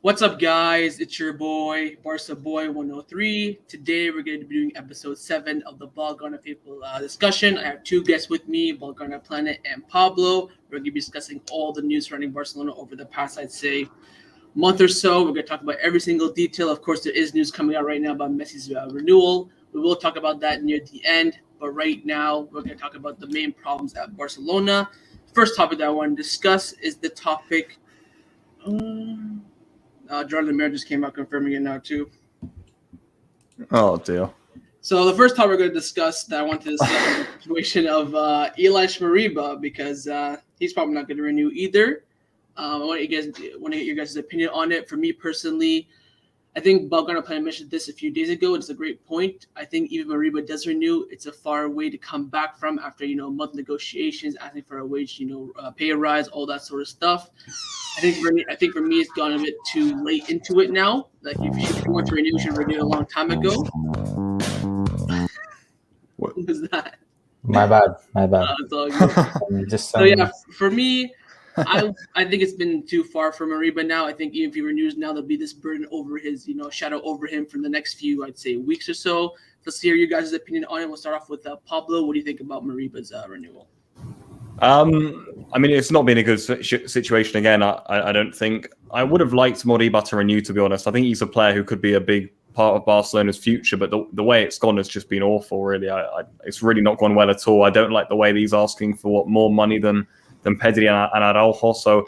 What's up, guys? It's your boy, Barca Boy 103. Today, we're going to be doing episode 7 of the Blogana People discussion. I have two guests with me, Blogana Planet and Pablo. We're going to be discussing all the news surrounding Barcelona over the past, I'd say, month or so. We're going to talk about every single detail. Of course, there is news coming out right now about Messi's renewal. We will talk about that near the end. But right now, we're going to talk about the main problems at Barcelona. First topic that I want to discuss is the topic... Jordan Mayer just came out confirming it now too. Oh dear. So the first topic we're going to discuss that I want to discuss is the situation of Ilaix Moriba because he's probably not going to renew either. I want to get your guys' opinion on it. For me personally, I think Blogana Planet mentioned this a few days ago. It's a great point. I think even Moriba does renew, it's a far way to come back from after month negotiations, asking for a wage, pay a rise, all that sort of stuff. I think for me, it's gone a bit too late into it now. Like if you want to renew, you should renew a long time ago. What was that? My bad. It's all good. So yeah, for me, I think it's been too far for Moriba now. I think even if he renews now, there'll be this burden over his, shadow over him for the next few, I'd say, weeks or so. Let's hear your guys' opinion on it. We'll start off with Pablo. What do you think about Moriba's renewal? I mean, it's not been a good situation again. I don't think. I would have liked Moriba to renew, to be honest. I think he's a player who could be a big part of Barcelona's future, but the way it's gone has just been awful, really. It's really not gone well at all. I don't like the way that he's asking for more money than Pedri and Araujo. So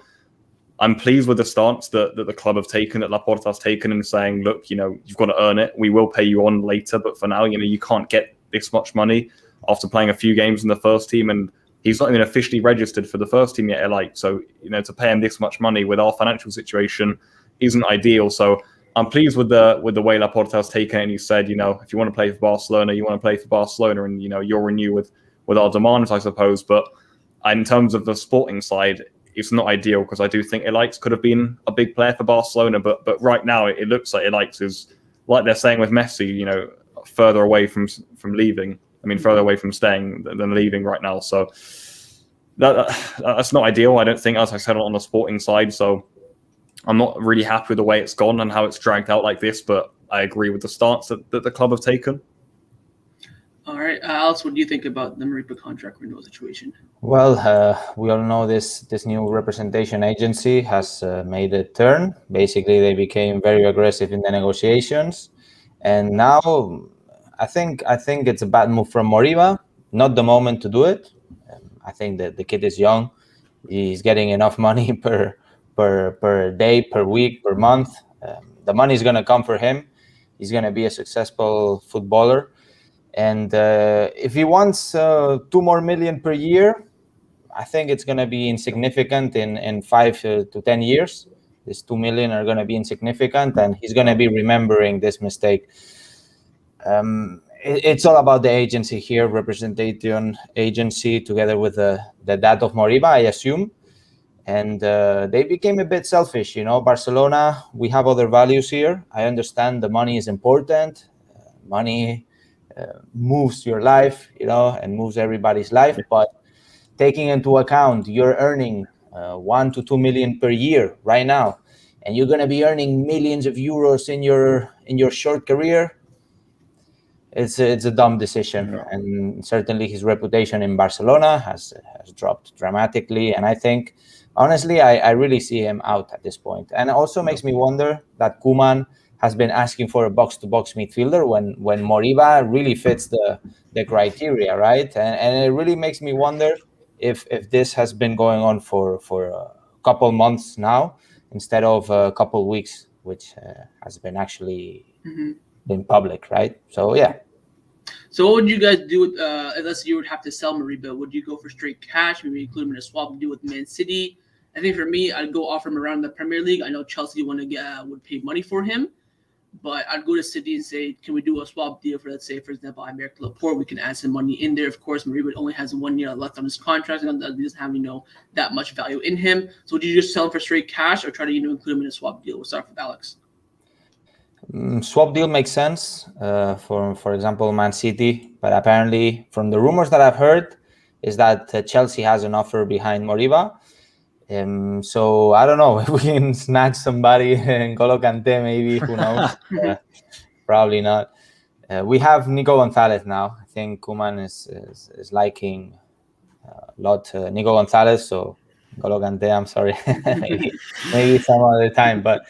I'm pleased with the stance that the club have taken, that Laporta has taken, and saying, look, you've got to earn it. We will pay you on later, but for now, you can't get this much money after playing a few games in the first team, and he's not even officially registered for the first team yet, So, to pay him this much money with our financial situation isn't ideal. So I'm pleased with the way Laporta has taken it, and he said, if you want to play for Barcelona, you want to play for Barcelona, and you'll renew with our demands, I suppose. But in terms of the sporting side, it's not ideal because I do think Ilaix could have been a big player for Barcelona, but right now it looks like Ilaix is, like they're saying with Messi, further away from leaving. I mean, further away from staying than leaving right now. So that's not ideal, I don't think, as I said, on the sporting side. So I'm not really happy with the way it's gone and how it's dragged out like this, but I agree with the stance that the club have taken. All right, Alex, what do you think about the Moriba contract renewal situation? Well, we all know this new representation agency has made a turn. Basically, they became very aggressive in the negotiations, and now I think it's a bad move from Moriba. Not the moment to do it. I think that the kid is young. He's getting enough money per day, per week, per month. The money is going to come for him. He's going to be a successful footballer. And if he wants 2 more million per year, I think it's going to be insignificant in 5 to 10 years. These 2 million are going to be insignificant, and he's going to be remembering this mistake. It's all about the agency here, representation agency, together with the dad of Moriba, I assume. And they became a bit selfish. Barcelona, we have other values here. I understand the money is important. Money moves your life, and moves everybody's life. But taking into account you're earning 1 to 2 million per year right now, and you're going to be earning millions of euros in your short career, it's a dumb decision. Yeah. And certainly his reputation in Barcelona has dropped dramatically. And I think, honestly, I really see him out at this point. And it also makes me wonder that Koeman has been asking for a box-to-box midfielder when Moriba really fits the criteria, right? And it really makes me wonder if this has been going on for a couple months now instead of a couple weeks, which has been actually been public, right? So, yeah. So what would you guys do with, unless you would have to sell Moriba? Would you go for straight cash, maybe include him in a swap deal with Man City? I think for me, I'd go offer him around the Premier League. I know Chelsea would pay money for him. But I'd go to City and say, can we do a swap deal for, let's say, for example, Ilaix Laporta? We can add some money in there. Of course, Moriba only has 1 year left on his contract, and he doesn't have, that much value in him. So would you just sell him for straight cash or try to, include him in a swap deal? We'll start with Alex. Swap deal makes sense for example, Man City. But apparently, from the rumors that I've heard, is that Chelsea has an offer behind Moriba. So I don't know if we can snatch somebody and N'Golo Kante, maybe, who knows? Probably not. We have Nico Gonzalez now. I think Koeman is liking a lot Nico Gonzalez, so N'Golo Kante, I'm sorry. maybe some other time. But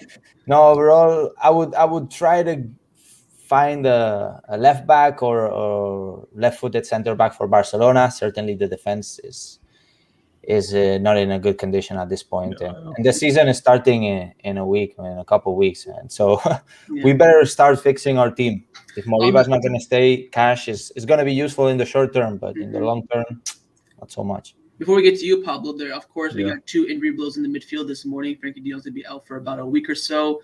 no, overall, I would try to find a left back or left-footed center back for Barcelona. Certainly the defense is not in a good condition at this point. And the season is starting in a couple of weeks. And so we better start fixing our team. If Moriba is not going to stay, Cash is going to be useful in the short term, but in the long term, not so much. Before we get to you, Pablo, there, of course, we got 2 injury blows in the midfield this morning. Frankie de Jong's going to be out for about a week or so.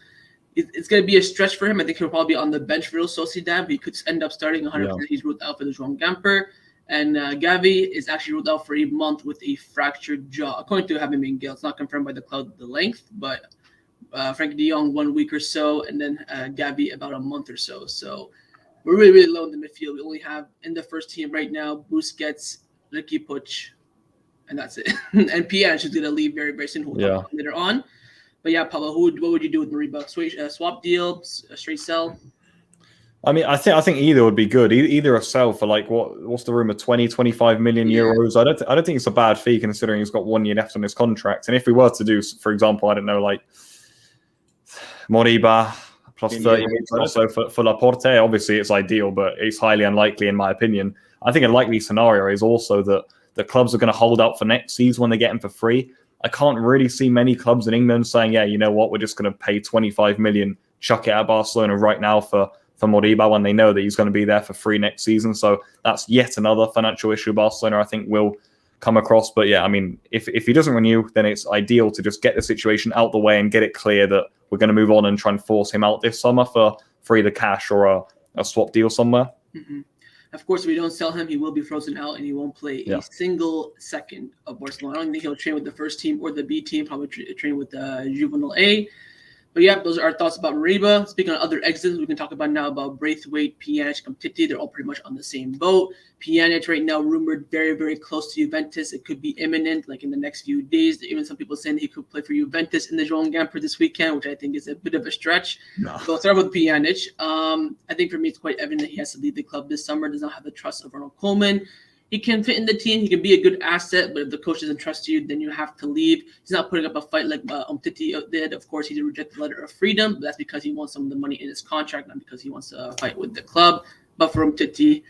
It's going to be a stretch for him. I think he'll probably be on the bench for Real Sociedad, but he could end up starting 100%. Yeah. He's ruled out for the Joan Gamper. And Gavi is actually ruled out for a month with a fractured jaw. According to Javi Miguel, it's not confirmed by the club the length, but Frankie de Jong 1 week or so, and then Gavi about a month or so. So we're really, really low in the midfield. We only have in the first team right now Busquets, Ricky Puig, and that's it. And Pjanic is going to leave very, very soon. We'll talk about later on. But yeah, Pablo, what would you do with Moriba? Swap deal, straight sell? I mean, I think either would be good. Either a sell for like what's the rumor, 20-25 million euros. I don't think it's a bad fee considering he's got 1 year left on his contract. And if we were to do, for example, I don't know, like Moriba plus 30 million or so for Laporta, obviously it's ideal, but it's highly unlikely in my opinion. I think a likely scenario is also that the clubs are going to hold out for next season when they get him for free. I can't really see many clubs in England saying, yeah, you know what, we're just going to pay 25 million, chuck it at Barcelona right now for Moriba when they know that he's going to be there for free next season. So that's yet another financial issue Barcelona, I think, will come across. But yeah, I mean, if he doesn't renew, then it's ideal to just get the situation out the way and get it clear that we're going to move on and try and force him out this summer for either cash or a swap deal somewhere. Mm-hmm. Of course, if we don't sell him, he will be frozen out and he won't play a single second of Barcelona. I don't think he'll train with the first team or the B team, probably train with the Juvenile A. But yeah, those are our thoughts about Moriba. Speaking of other exits, we can talk about now about Braithwaite, Pjanic, Umtiti. They're all pretty much on the same boat. Pjanic right now rumored very, very close to Juventus. It could be imminent, like in the next few days. Even some people saying he could play for Juventus in the Joan Gamper this weekend, which I think is a bit of a stretch. No. So I'll start with Pjanic. I think for me, it's quite evident that he has to leave the club this summer. Does not have the trust of Ronald Koeman. He can fit in the team. He can be a good asset, but if the coach doesn't trust you, then you have to leave. He's not putting up a fight like Umtiti did. Of course, he did reject the letter of freedom, but that's because he wants some of the money in his contract, not because he wants to fight with the club. But for Umtiti,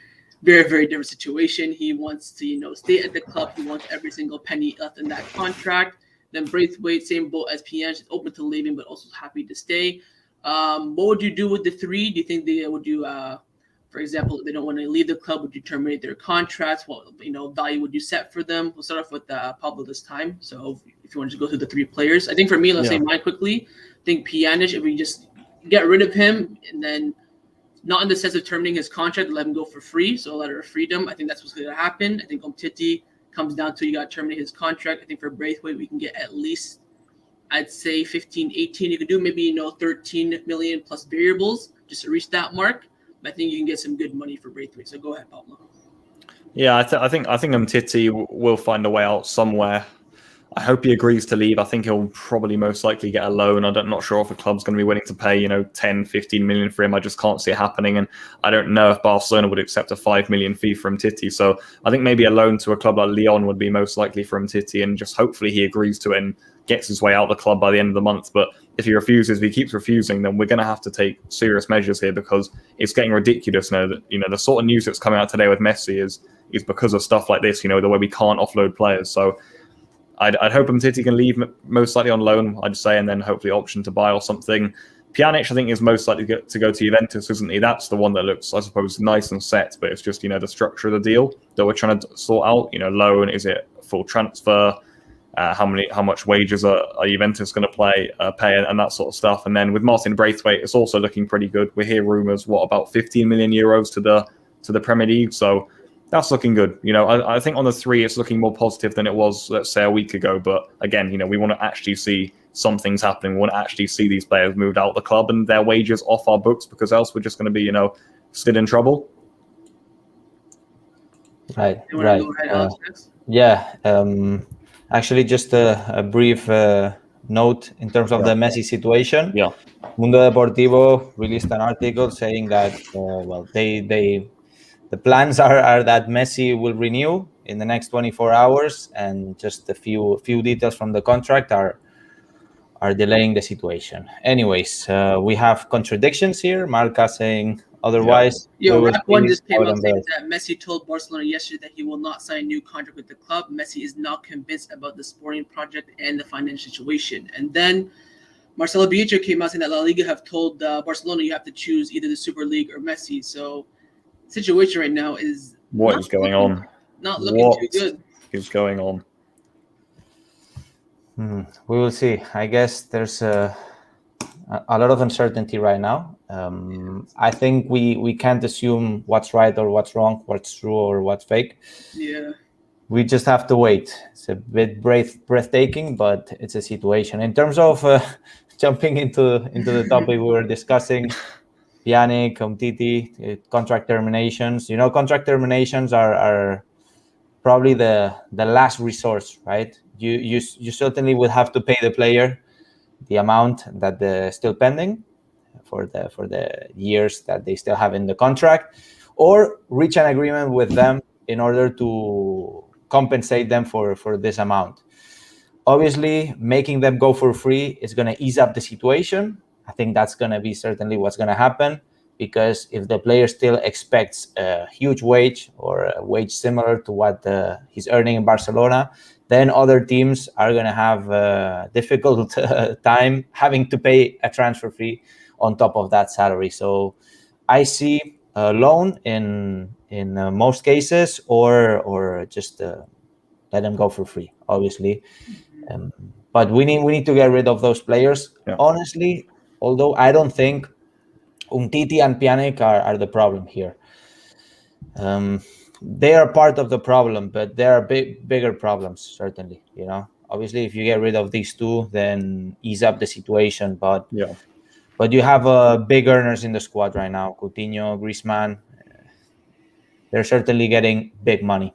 very, very different situation. He wants to, stay at the club. He wants every single penny left in that contract. Then Braithwaite, same boat as Pjanic, is open to leaving, but also happy to stay. What would you do with the three? Do you think they would do? For example, if they don't want to leave the club, would you terminate their contracts? What value would you set for them? We'll start off with Pablo this time. So if you want to go through the 3 players, I think for me, let's say mine quickly. I think Pjanic, if we just get rid of him and then not in the sense of terminating his contract, let him go for free, so a letter of freedom. I think that's what's going to happen. I think Umtiti comes down to you got to terminate his contract. I think for Braithwaite, we can get at least, I'd say 15, 18. You could do maybe 13 million plus variables just to reach that mark. I think you can get some good money for Braithwaite. So go ahead, Pablo. Yeah, I think Umtiti will find a way out somewhere. I hope he agrees to leave. I think he'll probably most likely get a loan. I'm not sure if the club's going to be willing to pay 10, 15 million for him. I just can't see it happening. And I don't know if Barcelona would accept a 5 million fee for Umtiti. So I think maybe a loan to a club like Lyon would be most likely for Umtiti, and just hopefully he agrees to it and gets his way out of the club by the end of the month. But if he keeps refusing, then we're going to have to take serious measures here, because it's getting ridiculous now that, the sort of news that's coming out today with Messi is because of stuff like this, the way we can't offload players. So I'd hope Umtiti can leave most likely on loan, I'd say, and then hopefully option to buy or something. Pjanic, I think, is most likely to go to Juventus, isn't he? That's the one that looks, I suppose, nice and set, but it's just, the structure of the deal that we're trying to sort out. Loan, is it full transfer? How much wages are Juventus going to pay, and that sort of stuff. And then with Martin Braithwaite, it's also looking pretty good. We hear rumours, about 15 million euros to the Premier League. So that's looking good. I think on the 3, it's looking more positive than it was, let's say, a week ago. But again, we want to actually see some things happening. We want to actually see these players moved out of the club and their wages off our books, because else we're just going to be, still in trouble. Right. Actually, just a brief note in terms of the Messi situation. Yeah. Mundo Deportivo released an article saying that the plans are that Messi will renew in the next 24 hours, and just a few details from the contract are delaying the situation. Anyways, we have contradictions here. Marca saying otherwise. Yo, We will Rack One see. just came More out than saying that. that Messi told Barcelona yesterday that he will not sign a new contract with the club. Messi is not convinced about the sporting project and the financial situation. And then Marcelo Bielsa came out saying that La Liga have told Barcelona you have to choose either the Super League or Messi. So situation right now is What is going on? Not looking too good. What is going on? We will see. I guess there's a lot of uncertainty right now. I think we can't assume what's right or what's wrong, what's true or what's fake. Yeah. We just have to wait. It's a bit breathtaking, but it's a situation. In terms of jumping into the topic we were discussing, Pjanic, Umtiti, contract terminations. You know, contract terminations are probably the last resource, right? You certainly would have to pay the player the amount that they're still pending for the years that they still have in the contract, or reach an agreement with them in order to compensate them for this amount. Obviously, making them go for free is going to ease up the situation. I think that's going to be certainly what's going to happen, because if the player still expects a huge wage or a wage similar to what he's earning in Barcelona, then other teams are going to have a difficult time having to pay a transfer fee on top of that salary. So I see a loan in most cases, or just let them go for free, obviously. But we need to get rid of those players. Yeah. Honestly, although I don't think Umtiti and Pjanic are the problem here. They are part of the problem, but there are bigger problems, certainly. You know, obviously, if you get rid of these two, then ease up the situation. But you have big earners in the squad right now. Coutinho, Griezmann, they're certainly getting big money.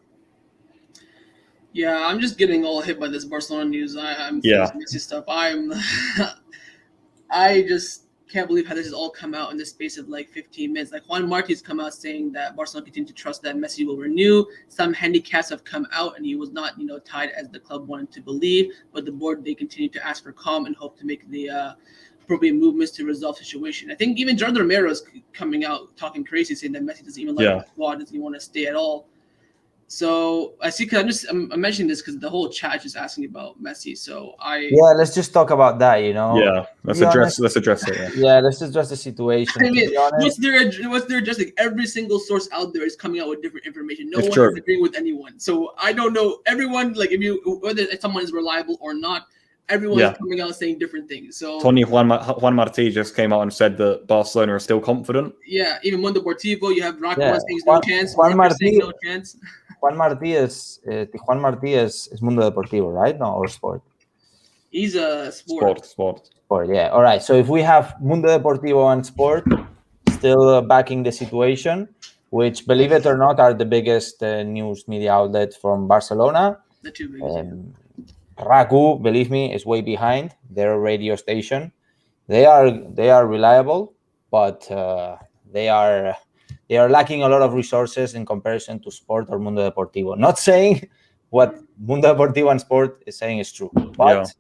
Yeah, I'm just getting all hit by this Barcelona news. I'm Messi stuff. I just can't believe how this has all come out in the space of like 15 minutes. Like Juan Martí's come out saying that Barcelona continue to trust that Messi will renew. Some handicaps have come out, and he was not, tied as the club wanted to believe. But the board, they continue to ask for calm and hope to make the appropriate movements to resolve the situation. I think even Jordan Romero is coming out talking crazy, saying that Messi doesn't even like the squad, doesn't even want to stay at all. So I see, because I'm mentioning this because the whole chat is just asking about Messi. So let's just talk about that. Let's address it. Yeah, let's address the situation. I mean, what's there addressing? Every single source out there is coming out with different information. No one is agreeing with anyone. So I don't know. Everyone, like, whether someone is reliable or not, everyone is coming out saying different things. So Tony Juan Martí just came out and said that Barcelona are still confident. Yeah, even Mundo Deportivo, you have Rock saying no chance. Juan Martí, no chance. Juan Martí is Mundo Deportivo, right? No, or Sport. He's a Sport. Sport, yeah. All right. So if we have Mundo Deportivo and Sport still backing the situation, which, believe it or not, are the biggest news media outlets from Barcelona. The two biggest. RACU, believe me, is way behind. Their radio station. They are reliable, but they are lacking a lot of resources in comparison to Sport or Mundo Deportivo. Not saying what Mundo Deportivo and Sport is saying is true, but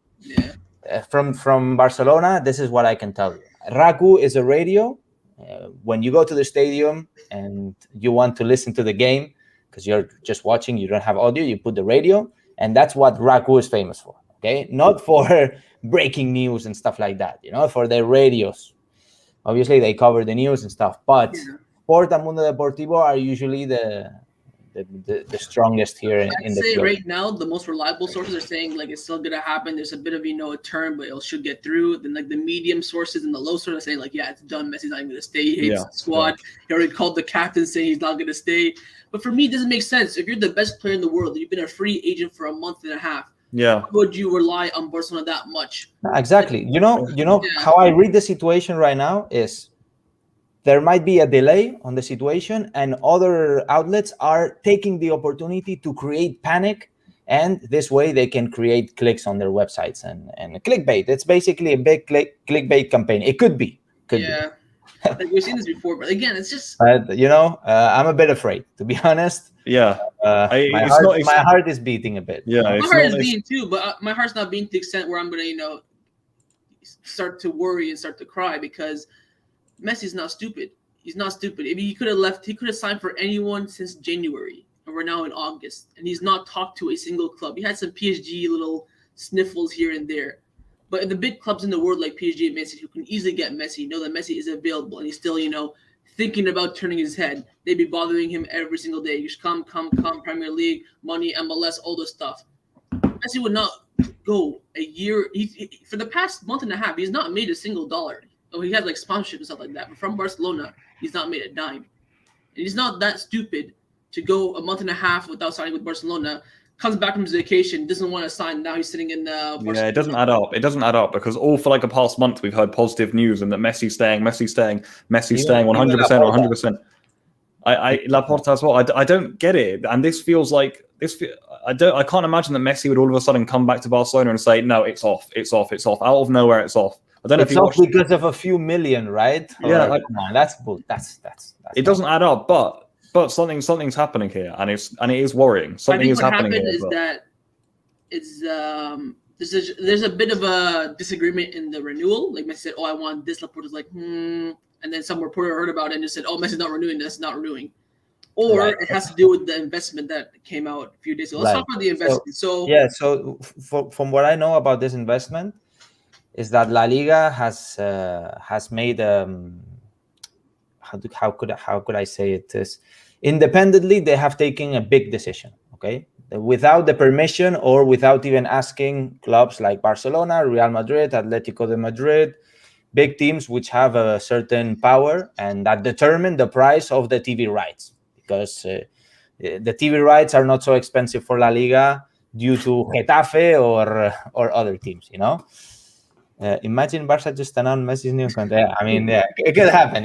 from Barcelona, this is what I can tell you. RACU is a radio. When you go to the stadium and you want to listen to the game, because you're just watching, you don't have audio, you put the radio, and that's what RACU is famous for. Okay, not for breaking news and stuff like that. For their radios. Obviously, they cover the news and stuff, but Sport and Mundo Deportivo are usually the strongest here in the I'd say field. Right now, the most reliable sources are saying like it's still gonna happen. There's a bit of a turn, but it should get through. Then like the medium sources and the low sources are saying like, yeah, it's done. Messi's not even gonna stay. He hates the squad. He already called the captain saying he's not gonna stay. But for me, it doesn't make sense. If you're the best player in the world, you've been a free agent for a month and a half. Yeah. Why would you rely on Barcelona that much? Exactly. How I read the situation right now is there might be a delay on the situation, and other outlets are taking the opportunity to create panic And this way they can create clicks on their websites and clickbait. It's basically a big clickbait campaign. It could be. Yeah. Like we've seen this before, but again, it's just. But I'm a bit afraid, to be honest. Yeah, my heart is beating a bit. Yeah, my heart is beating too, but my heart's not beating to the extent where I'm gonna, start to worry and start to cry, because Messi's not stupid. He's not stupid. If he could have left, he could have signed for anyone since January, and we're now in August, and he's not talked to a single club. He had some PSG little sniffles here and there. But the big clubs in the world like PSG and Man City, who can easily get Messi, know that Messi is available, and he's still, thinking about turning his head. They'd be bothering him every single day. You should come, Premier League, money, MLS, all this stuff. Messi would not go a year. For the past month and a half, he's not made a single dollar. Oh, he had like sponsorship and stuff like that. But from Barcelona, he's not made a dime. And he's not that stupid to go a month and a half without signing with Barcelona. Comes back from his vacation, doesn't want to sign. Now he's sitting in Barcelona. Yeah, it doesn't add up. It doesn't add up, because all for like the past month we've heard positive news and that Messi's staying 100%, 100%. Laporta as well. I don't get it, and this feels like I can't imagine that Messi would all of a sudden come back to Barcelona and say, no, it's off, out of nowhere, it's off. I don't know if you off because of a few million, right? Yeah, that's it doesn't add up, but something's happening here, and it is worrying. Something is happening here. Is that it's there's a bit of a disagreement in the renewal. Like Messi said, "Oh, I want this." Laporta's like, and then some reporter heard about it and just said, "Oh, Messi's not renewing. That's not renewing." Or it has to do with the investment that came out a few days ago. Let's talk about the investment. So from what I know about this investment, is that La Liga has made how could I say it? Independently, they have taken a big decision, okay? Without the permission or without even asking clubs like Barcelona, Real Madrid, Atletico de Madrid, big teams which have a certain power and that determine the price of the TV rights, because the TV rights are not so expensive for La Liga due to Getafe or other teams, Imagine Barca just announced Messi's new contract. I mean, it could happen.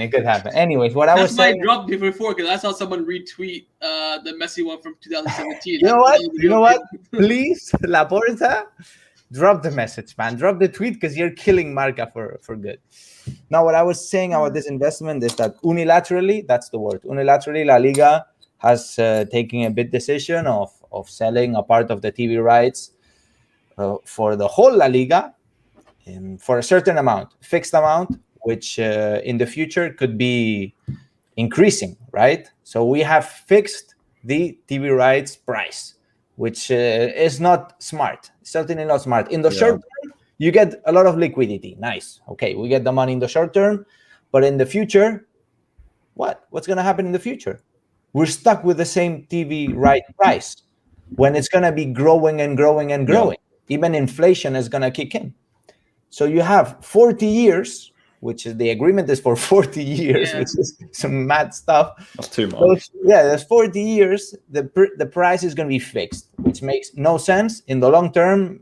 Anyways, what I was saying. That's why I dropped before, because I saw someone retweet the Messi one from 2017. You know what? Please, Laporta, drop the message, man. Drop the tweet, because you're killing Marca for good. Now, what I was saying about this investment is that unilaterally, that's the word. Unilaterally, La Liga has taken a big decision of selling a part of the TV rights for the whole La Liga. For a certain amount, fixed amount, which in the future could be increasing, right? So we have fixed the TV rights price, which is not smart, certainly not smart. In the short term, you get a lot of liquidity. Nice. Okay, we get the money in the short term, but in the future, what's going to happen in the future? We're stuck with the same TV right price when it's going to be growing and growing and growing. Even inflation is going to kick in. So you have 40 years, which is the agreement is for 40 years, which is some mad stuff. That's too much. So, there's 40 years. The price is going to be fixed, which makes no sense in the long term.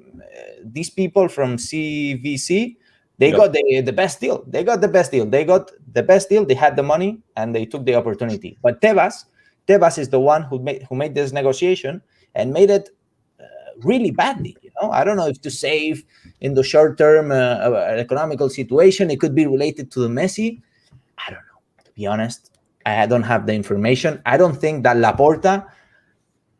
These people from CVC, they got the best deal. They got the best deal. They had the money and they took the opportunity. But Tebas is the one who made this negotiation and made it really badly. I don't know if to save in the short term economical situation. It could be related to the Messi. I don't know. To be honest, I don't have the information. I don't think that Laporta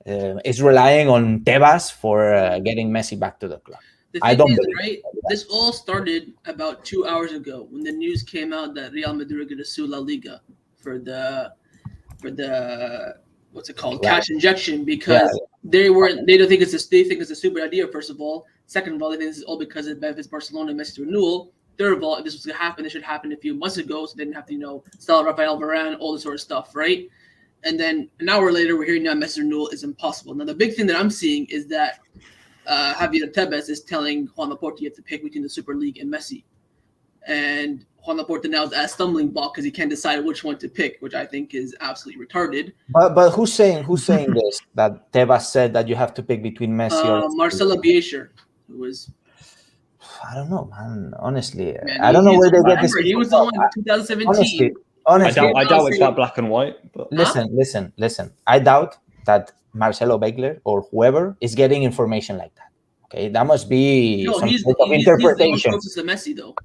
is relying on Tebas for getting Messi back to the club. I don't believe. Right? This all started about 2 hours ago when the news came out that Real Madrid are going to sue La Liga for the what's it called, cash injection, because they don't think it's a stupid idea. First of all, second of all, they think this is all because it benefits Barcelona and Messi's renewal. Third of all, if this was going to happen, it should happen a few months ago, so they didn't have to sell Rafael Varane, all this sort of stuff, right? And then an hour later, we're hearing now Messi's renewal is impossible. Now the big thing that I'm seeing is that Javier Tebas is telling Joan Laporta you have to pick between the Super League and Messi, and Joan Laporta now is at a stumbling block because he can't decide which one to pick, which I think is absolutely retarded. But who's saying this? That Tebas said that you have to pick between Messi or Marcelo Bielsa, who was. I don't know, man. Honestly, I don't know where they get this. He was the one in 2017. Honestly, I doubt it's that black and white. But listen. I doubt that Marcelo Beckler or whoever is getting information like that. Okay, that must be No, some he's sort of the one interpretation. closest to Messi, though.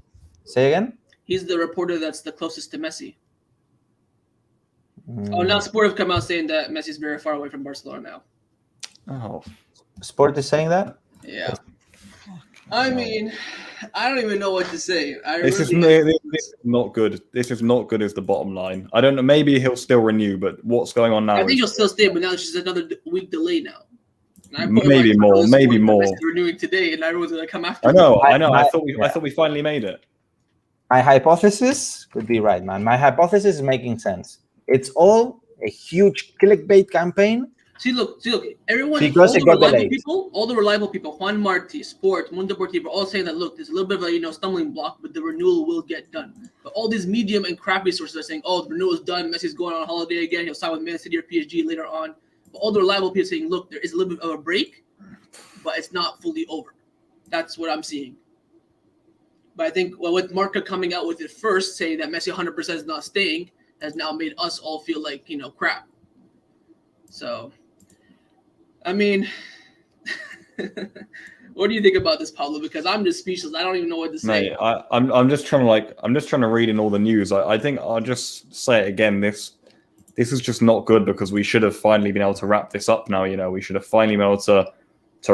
Say again? He's the reporter that's the closest to Messi. Oh, now Sport have come out saying that Messi's very far away from Barcelona now. Oh, Sport is saying that? Yeah. I mean, I don't even know what to say. this is not good. This is not good. Is the bottom line. I don't know. Maybe he'll still renew, but what's going on now? I think he'll still stay, but now it's just another week delay now. Maybe more. Renewing today, and everyone's gonna come after. I know. I thought we finally made it. My hypothesis could be right, man. My hypothesis is making sense. It's all a huge clickbait campaign. See, look. Everyone, because all the reliable people, Juan Martí, Sport, Mundo Deportivo, all saying that look, there's a little bit of a stumbling block, but the renewal will get done. But all these medium and crappy sources are saying, oh, the renewal is done. Messi's going on holiday again. He'll sign with Man City or PSG later on. But all the reliable people saying, look, there is a little bit of a break, but it's not fully over. That's what I'm seeing. But I think with Marca coming out with it first, saying that Messi 100% is not staying, has now made us all feel like crap. So. I mean, what do you think about this, Pablo? Because I'm just speechless. I don't even know what to say. Mate, I'm just trying to read in all the news. I think I'll just say it again. This is just not good because we should have finally been able to wrap this up now. We should have finally been able to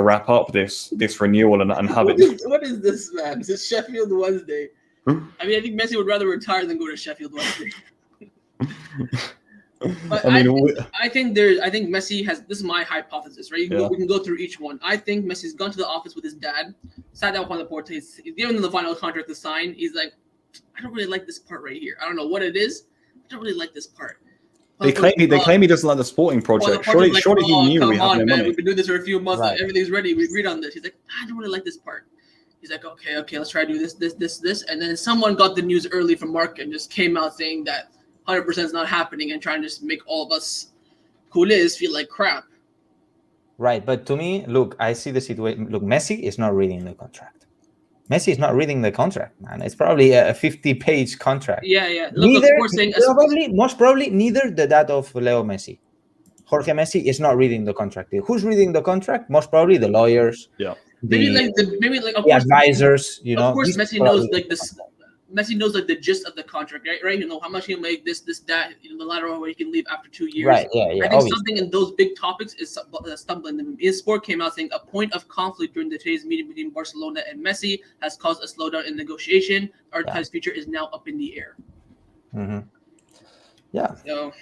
wrap up this renewal and have it. What is this, man? This is Sheffield Wednesday. I mean, I think Messi would rather retire than go to Sheffield Wednesday. But I think Messi has. This is my hypothesis, right? We can go through each one. I think Messi's gone to the office with his dad, sat down with Joan Laporta. He's given him the final contract to sign. He's like, I don't really like this part right here. I don't know what it is. I don't really like this part. They claim he doesn't like the sporting project. Surely he knew we had no money. We've been doing this for a few months. Right. Everything's ready. We agreed on this. He's like, I don't really like this part. He's like, okay, let's try to do this. And then someone got the news early from Mark and just came out saying that 100% is not happening and trying to just make all of us culés feel like crap. Right, but to me, look, I see the situation. Look, Messi is not reading the contract. Messi is not reading the contract, man. It's probably a 50-page contract. Yeah. Most probably, neither the dad of Leo Messi. Jorge Messi is not reading the contract. Who's reading the contract? Most probably the lawyers. Yeah. Maybe the advisors. Of course, Messi knows this. Messi knows the gist of the contract, right? How much he'll make, this, that, the lateral where he can leave after 2 years. Right, yeah. I think something in those big topics is stumbling them. His Sport came out saying a point of conflict during today's meeting between Barcelona and Messi has caused a slowdown in negotiation. Argentina's future is now up in the air. Mm-hmm. Yeah. So,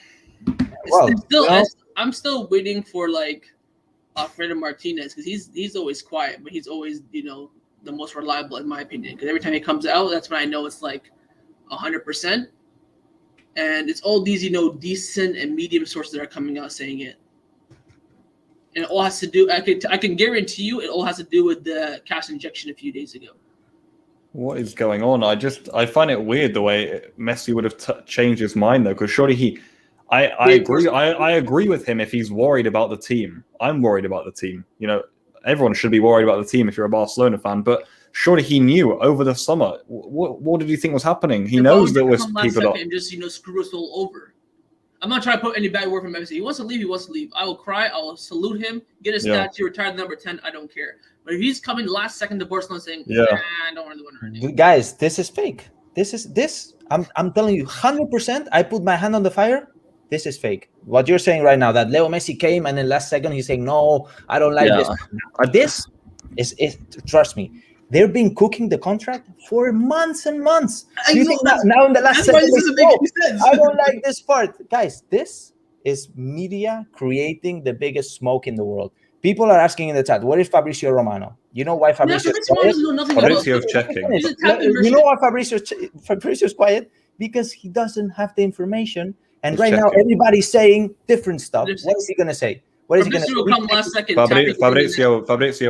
I'm still waiting for Alfredo Martinez because he's always quiet, but he's always the most reliable in my opinion, because every time he comes out, that's when I know it's 100%. And it's all these, decent and medium sources that are coming out saying it. And it all has to do, I can guarantee you, it all has to do with the cash injection a few days ago. What is going on? I find it weird the way Messi would have changed his mind though, because surely I agree with him if he's worried about the team. I'm worried about the team. Everyone should be worried about the team if you're a Barcelona fan, but surely he knew over the summer. What did he think was happening? He knows that was people up. And just screw us all over. I'm not trying to put any bad word from Messi. He wants to leave. I will cry. I will salute him. Get a statue. Retire the number 10. I don't care. But if he's coming last second to Barcelona saying, I don't really want to renew. Guys, this is fake. I'm telling you, 100%. I put my hand on the fire. This is fake. What you're saying right now, that Leo Messi came and then last second he's saying, no, I don't like this. This is, trust me, they've been cooking the contract for months and months. You think now in the last second, I don't like this part. Guys, this is media creating the biggest smoke in the world. People are asking in the chat, where is Fabrizio Romano? You know why Fabrizio is quiet? Fabrizio's checking. You know why Fabrizio's quiet? Because he doesn't have the information. And right now, everybody's saying different stuff. What is he going to say? Fabrizio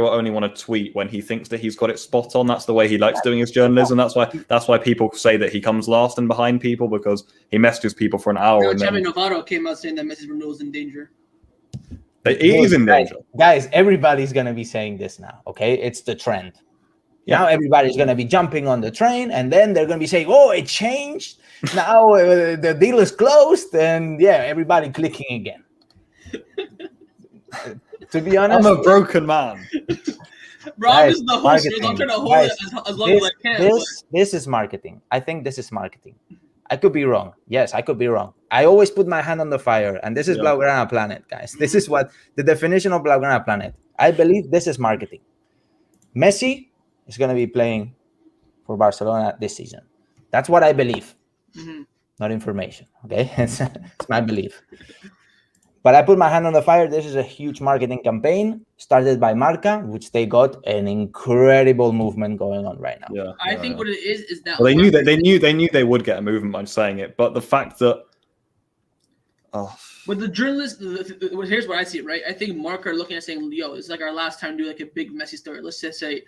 will only want to tweet when he thinks that he's got it spot on. That's the way he likes doing his journalism. That's why people say that he comes last and behind people, because he messages people for an hour. Xavi Navarro came out saying that Messi's renewal is in danger. He is in danger. Guys, everybody's going to be saying this now, okay? It's the trend. Yeah. Now everybody's going to be jumping on the train, and then they're going to be saying, oh, it changed. Now the deal is closed, and everybody clicking again. To be honest, I'm a broken man. Bro, I'm just the host. I'm trying to hold it as long as I can. This is marketing. I think this is marketing. I could be wrong. Yes, I could be wrong. I always put my hand on the fire, and this is Blaugrana Planet, guys. This is what the definition of Blaugrana Planet. I believe this is marketing. Messi is going to be playing for Barcelona this season. That's what I believe. Not information, okay? It's my belief. But I put my hand on the fire. This is a huge marketing campaign started by Marca, which they got an incredible movement going on right now. Yeah, I think what it is that they knew they would get a movement by saying it, but the fact that with the journalists, here's what I see, right? I think Marca are looking at saying, "Yo, it's like our last time to do like a big Messi story. Let's just say,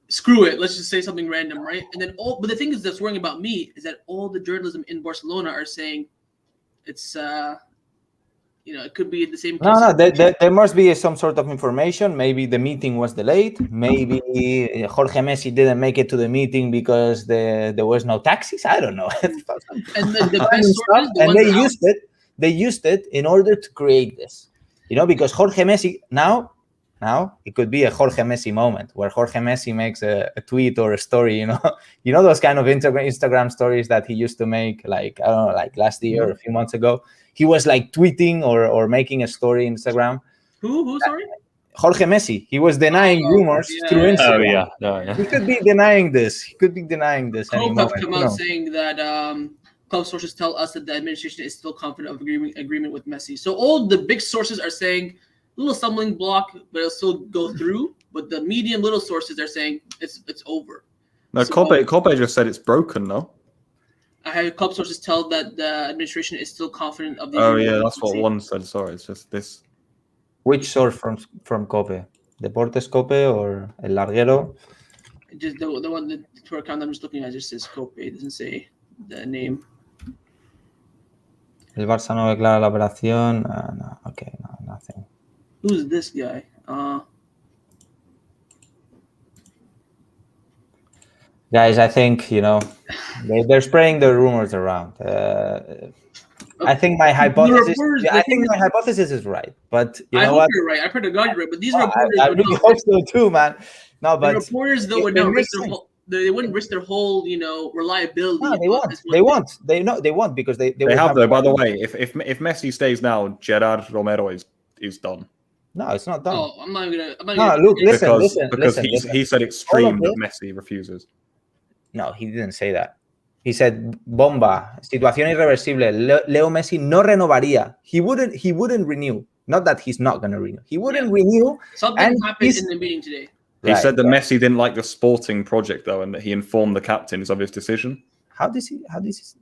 screw it. Let's just say something random, right?" And then but the thing is that's worrying about me is that all the journalism in Barcelona are saying it's it could be the same case. No, there must be some sort of information. Maybe the meeting was delayed. Maybe Jorge Messi didn't make it to the meeting because there was no taxis. I don't know. And the best sources, they used it in order to create this. Because Jorge Messi now it could be a Jorge Messi moment where Jorge Messi makes a tweet or a story. Those kind of Instagram stories that he used to make, like I don't know, like last year or a few months ago. He was like tweeting or making a story on Instagram. Who? Sorry, Jorge Messi. He was denying rumors through Instagram. Yeah. He could be denying this. Cope have come out saying that club sources tell us that the administration is still confident of agreement with Messi. So all the big sources are saying a little stumbling block, but it'll still go through. But the medium little sources are saying it's over. No, so, Cope just said it's broken, no? I had club sources tell that the administration is still confident of the. Oh yeah, that's what one said. Sorry, it's just this. Which source from Cope? Deportes Cope or El Larguero? Just the one that Twitter account I'm just looking at just says Cope. It doesn't say the name. El Barça no declara la operación. No, okay, no, nothing. Who's this guy? Guys, I think they're spreading the rumors around. I think my hypothesis. I think my hypothesis is right, but I hope you're right. I pray to God you're right, but these reporters. I really hope so too, man. No, but the reporters though would not risk they wouldn't risk their whole reliability. No, they won't. They won't because they have though. By the way, if Messi stays now, Gerard Romero is done. No, it's not done. Oh, I'm not gonna. Look, listen. He said extreme that Messi refuses. No, he didn't say that. He said, "Bomba, situación irreversible. Leo Messi no renovaría. He wouldn't renew. Not that he's not going to renew. He wouldn't renew." Something happened in the meeting today. He said that Messi didn't like the sporting project though, and that he informed the captains of his decision. How does he?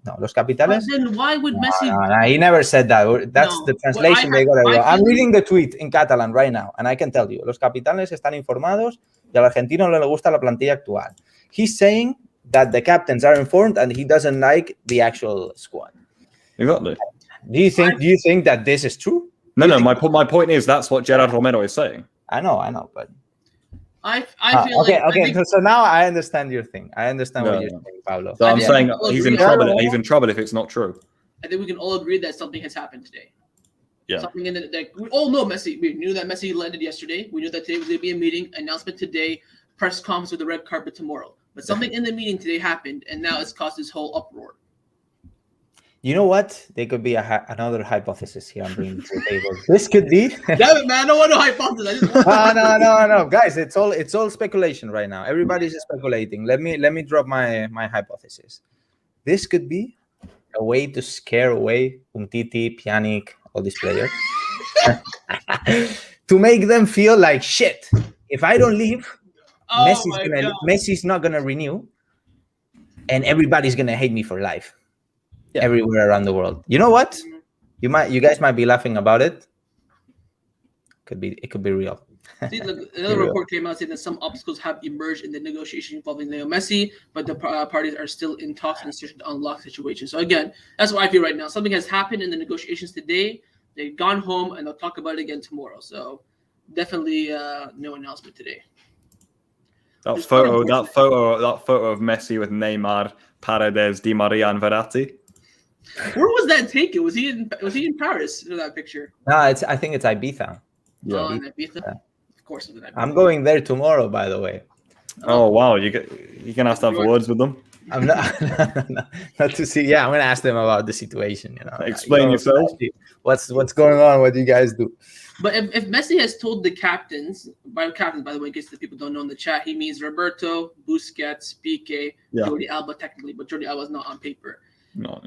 No, los capitales. But then why would Messi? No, he never said that. That's the translation they got. I'm reading the tweet in Catalan right now, and I can tell you, los capitales están informados y al argentino no le gusta la plantilla actual. He's saying that the captains are informed and he doesn't like the actual squad. Exactly. Do you think that this is true? No. My point is that's what Gerard Romero is saying. I know, but I feel okay. So now I understand your thing. I understand what you're saying, Pablo. So I'm saying he's in trouble. He's in trouble if it's not true. I think we can all agree that something has happened today. Yeah. Something in that we all know Messi. We knew that Messi landed yesterday. We knew that today was going to be a meeting, announcement today, press conference with the red carpet tomorrow. But something in the meeting today happened, and now it's caused this whole uproar. You know what? There could be another hypothesis here I'm bringing to the table. This could be. Damn it, man! I don't want no hypothesis. No, guys. It's all speculation right now. Everybody's speculating. Let me drop my hypothesis. This could be a way to scare away Umtiti, Pjanic, all these players, to make them feel like shit. If I don't leave, Messi's not gonna renew, and everybody's gonna hate me for life. Yeah. Everywhere around the world. You know what? You guys might be laughing about it. It could be real. See, look, another report came out saying that some obstacles have emerged in the negotiation involving Leo Messi, but the parties are still in talks and searching to unlock the situation. So again, that's what I feel right now. Something has happened in the negotiations today. They've gone home and they'll talk about it again tomorrow. So definitely no announcement today. That photo of Messi with Neymar, Paredes, Di Maria, and Verratti. Where was that taken? Was he in Paris for that picture? No, I think it's Ibiza. Yeah. In Ibiza. Of course, it's in Ibiza. I'm going there tomorrow, by the way. Oh wow, you're gonna have to have words with them. I'm not to see. Yeah, I'm gonna ask them about the situation. Explain yourself. What's going on? What do you guys do? But if Messi has told the captains, by the way, in case the people don't know in the chat, he means Roberto, Busquets, Piqué, Jordi Alba technically, but Jordi Alba is not on paper. No.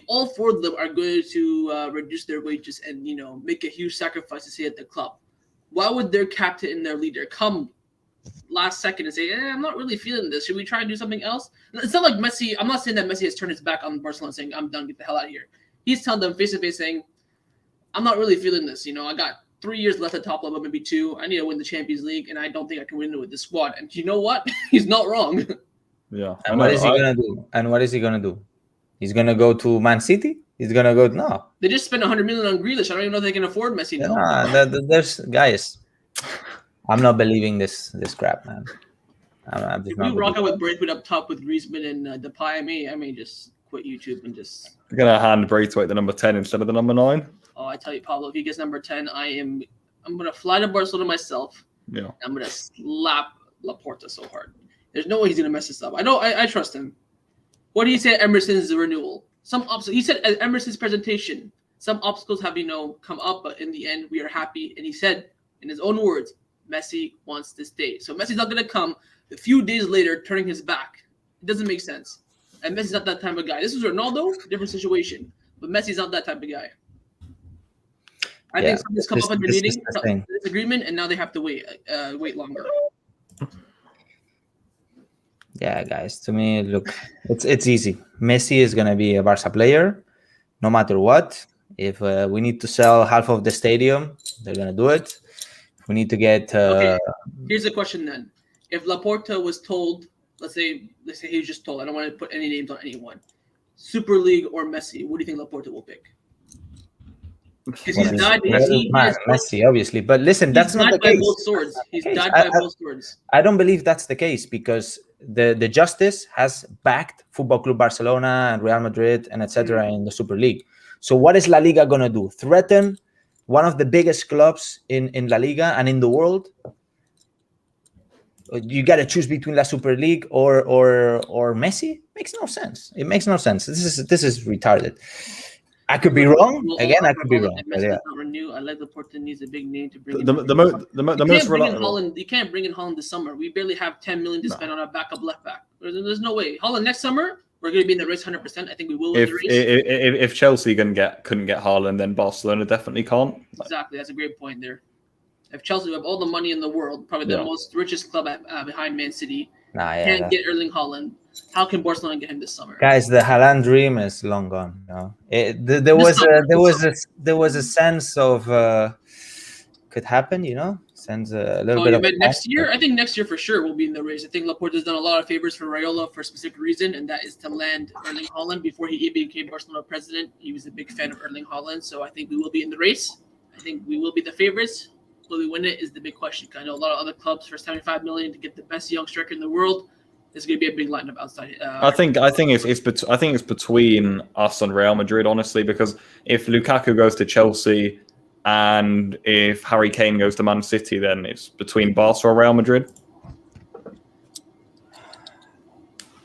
All four of them are going to reduce their wages and make a huge sacrifice to stay at the club. Why would their captain and their leader come last second and say, I'm not really feeling this. Should we try and do something else? It's not like Messi. I'm not saying that Messi has turned his back on Barcelona saying, I'm done, get the hell out of here. He's telling them face to face saying, I'm not really feeling this. I got 3 years left at top level, maybe 2. I need to win the Champions League, and I don't think I can win it with this squad. And you know what? He's not wrong. Yeah. And what is he gonna do? He's gonna go to Man City? He's gonna go no. They just spent 100 million on Grealish. I don't even know if they can afford Messi now. There's guys. I'm not believing this crap, man. If we rock out with Braithwaite up top with Griezmann and Depay, I may just quit YouTube and just. You're gonna hand Braithwaite the number 10 instead of the number 9. Oh, I tell you, Pablo, if he gets number 10, I'm gonna fly to Barcelona myself. Yeah. I'm gonna slap Laporta so hard. There's no way he's gonna mess this up. I trust him. What did he say at Emerson's renewal? He said at Emerson's presentation, some obstacles have come up, but in the end we are happy. And he said, in his own words, Messi wants to stay. So Messi's not gonna come a few days later turning his back. It doesn't make sense. And Messi's not that type of guy. This is Ronaldo, different situation. But Messi's not that type of guy. I think something's come up in the meeting, disagreement, and now they have to wait longer. Yeah, guys. To me, look, it's easy. Messi is gonna be a Barca player, no matter what. If we need to sell half of the stadium, they're gonna do it. If we need to get. Okay. Here's the question then: if Laporta was told, let's say he was just told, I don't want to put any names on anyone, Super League or Messi, what do you think Laporta will pick? Because he's died. Messi, obviously, but listen, that's not the case. Both swords. He's died by both swords. I don't believe that's the case because the justice has backed Football Club Barcelona and Real Madrid and etc. in the Super League. So what is La Liga gonna do? Threaten one of the biggest clubs in La Liga and in the world? You got to choose between La Super League or Messi? Makes no sense. It makes no sense. This is retarded. I could be wrong. Again, I could be wrong. Messi not renew. I like Laporta needs a big name to bring in. The most reliable. You can't bring in Holland this summer. We barely have 10 million to spend on our backup left back. There's no way. Holland next summer, we're going to be in the race 100%. I think we will win the race. If Chelsea couldn't get Haaland, then Barcelona definitely can't. Exactly. That's a great point there. If Chelsea have all the money in the world, probably the most richest club behind Man City, can't get Erling Haaland, how can Barcelona get him this summer? Guys, the Haaland dream is long gone. There was a sense of could happen, sense a little bit of next year. I think next year for sure we'll be in the race. I think Laporta's done a lot of favors for Raiola for a specific reason, and that is to land Erling Haaland. Before he became Barcelona president, he was a big fan of Erling Haaland, so I think we will be in the race. I think we will be the favorites. Will we win it is the big question. I know a lot of other clubs for 75 million to get the best young striker in the world. There's going to be a big lineup outside. I think it's between us and Real Madrid, honestly, because if Lukaku goes to Chelsea and if Harry Kane goes to Man City, then it's between Barca or Real Madrid.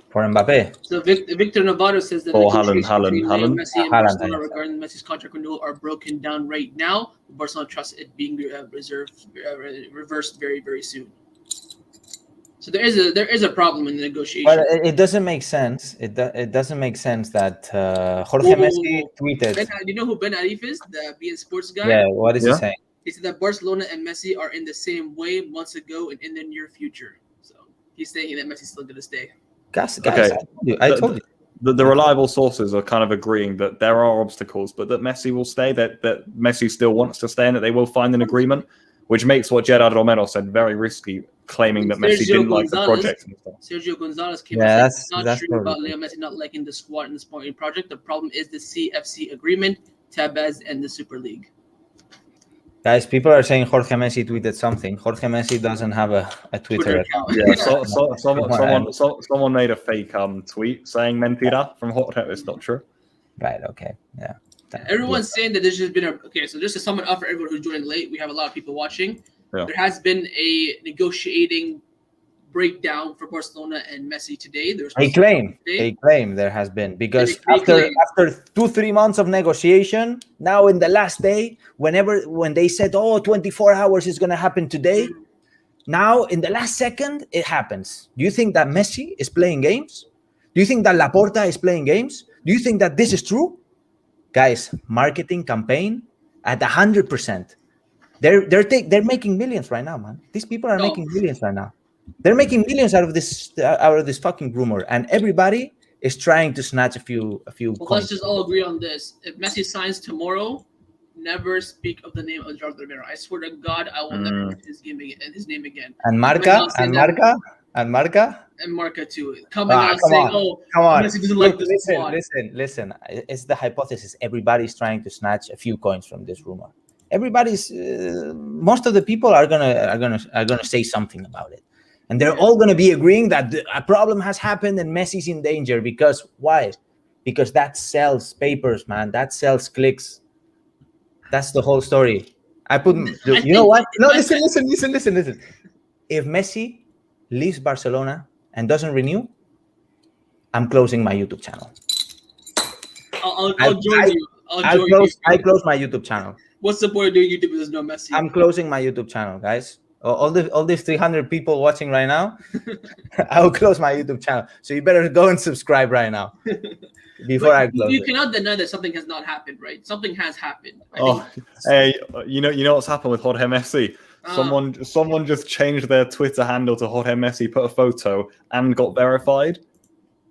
For Mbappe. So Victor Navarro says that Haaland. Messi and Barcelona regarding Messi's contract renewal are broken down right now. Barcelona trusts it being reversed very, very soon. So there is a problem in the negotiation. But it doesn't make sense. It doesn't make sense that Jorge Messi tweeted. Do you know who Ben Arif is, the BN Sports guy? Yeah, what is he saying? He said that Barcelona and Messi are in the same way months ago and in the near future. So he's saying that Messi's still going to stay. Guys, I told you. The reliable sources are kind of agreeing that there are obstacles, but that Messi will stay, that Messi still wants to stay, and that they will find an agreement, which makes what Gerard Romero said very risky, claiming that Messi didn't like the project and stuff. Sergio Gonzalez came and said, not true about Leo Messi not liking the squad in the sporting project. The problem is the CFC agreement, Tabez, and the Super League. Guys, people are saying Jorge Messi tweeted something. Jorge Messi doesn't have a Twitter account. Yeah, someone made a fake tweet saying mentira from Jorge. It's not true. Right. Okay. Yeah. Everyone's saying that there's just been so just to sum it up for everyone who's joining late, we have a lot of people watching. Yeah. There has been a negotiating breakdown for Barcelona and Messi today. They claim there has been, because after 2-3 months of negotiation, now in the last day, when they said, 24 hours is going to happen today, now in the last second it happens. Do you think that Messi is playing games? Do you think that Laporta is playing games? Do you think that this is true? Guys, marketing campaign at 100%. They're making millions right now, man. These people are making millions right now. They're making millions out of this fucking rumor, and everybody is trying to snatch a few. Well, let's just all agree on this. If Messi signs tomorrow, never speak of the name of Gerard Romero. I swear to God, I will never mention his name again. And Marca too. Coming out saying, come on. Messi doesn't like this squad. Listen. It's the hypothesis. Everybody's trying to snatch a few coins from this rumor. Most of the people are gonna say something about it, and they're all gonna be agreeing that a problem has happened and Messi's in danger. Because why? Because that sells papers, man. That sells clicks. That's the whole story. You know what? No, listen. If Messi leaves Barcelona and doesn't renew, I'm closing my YouTube channel. I'll join you. I close my YouTube channel. What's the point of doing YouTube if there's no Messi? I'm closing my YouTube channel, guys. All these 300 people watching right now, I will close my YouTube channel. So you better go and subscribe right now before I close. You cannot deny that something has not happened, right? Something has happened. Hey, you know what's happened with Jorge Messi? Someone just changed their Twitter handle to Jorge Messi, put a photo, and got verified.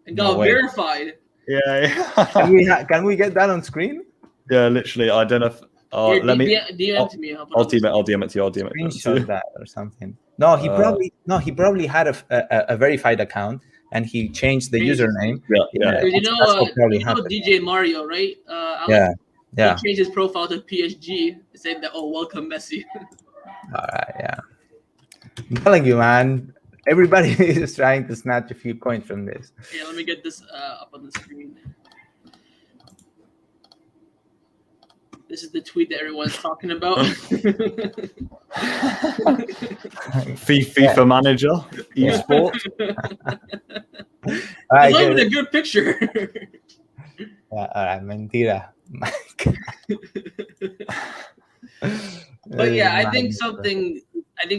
Verified. Yeah. Can we get that on screen? Yeah, literally. I don't know if. Let me. DM to me. I'll DM it to you. Screenshot that or something. No, he probably had a verified account and he changed the username. Yeah. You know DJ Mario, right? Alex, he changed his profile to PSG, saying that welcome Messi. All right, yeah. I'm telling you, man. Everybody is trying to snatch a few coins from this. Yeah, let me get this up on the screen. This is the tweet that everyone's talking about. FIFA manager, eSport. It's not even a good picture. All right, mentira. But yeah, I think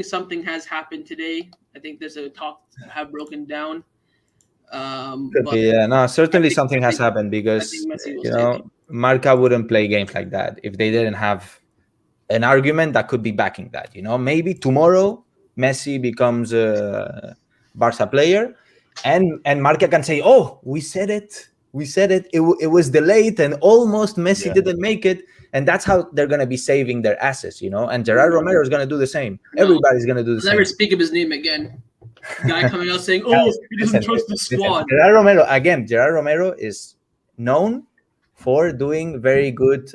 something has happened today. I think there's a talk have broken down. Certainly something has happened, because Marca wouldn't play games like that if they didn't have an argument that could be backing that. Maybe tomorrow Messi becomes a Barca player, and Marca can say, we said it. It was delayed and almost Messi didn't make it. And that's how they're going to be saving their assets, And Gerard Romero is going to do the same. Everybody's going to do the same. Never speak of his name again. Guy coming out saying, he doesn't trust the squad. Gerard Romero is known for doing very good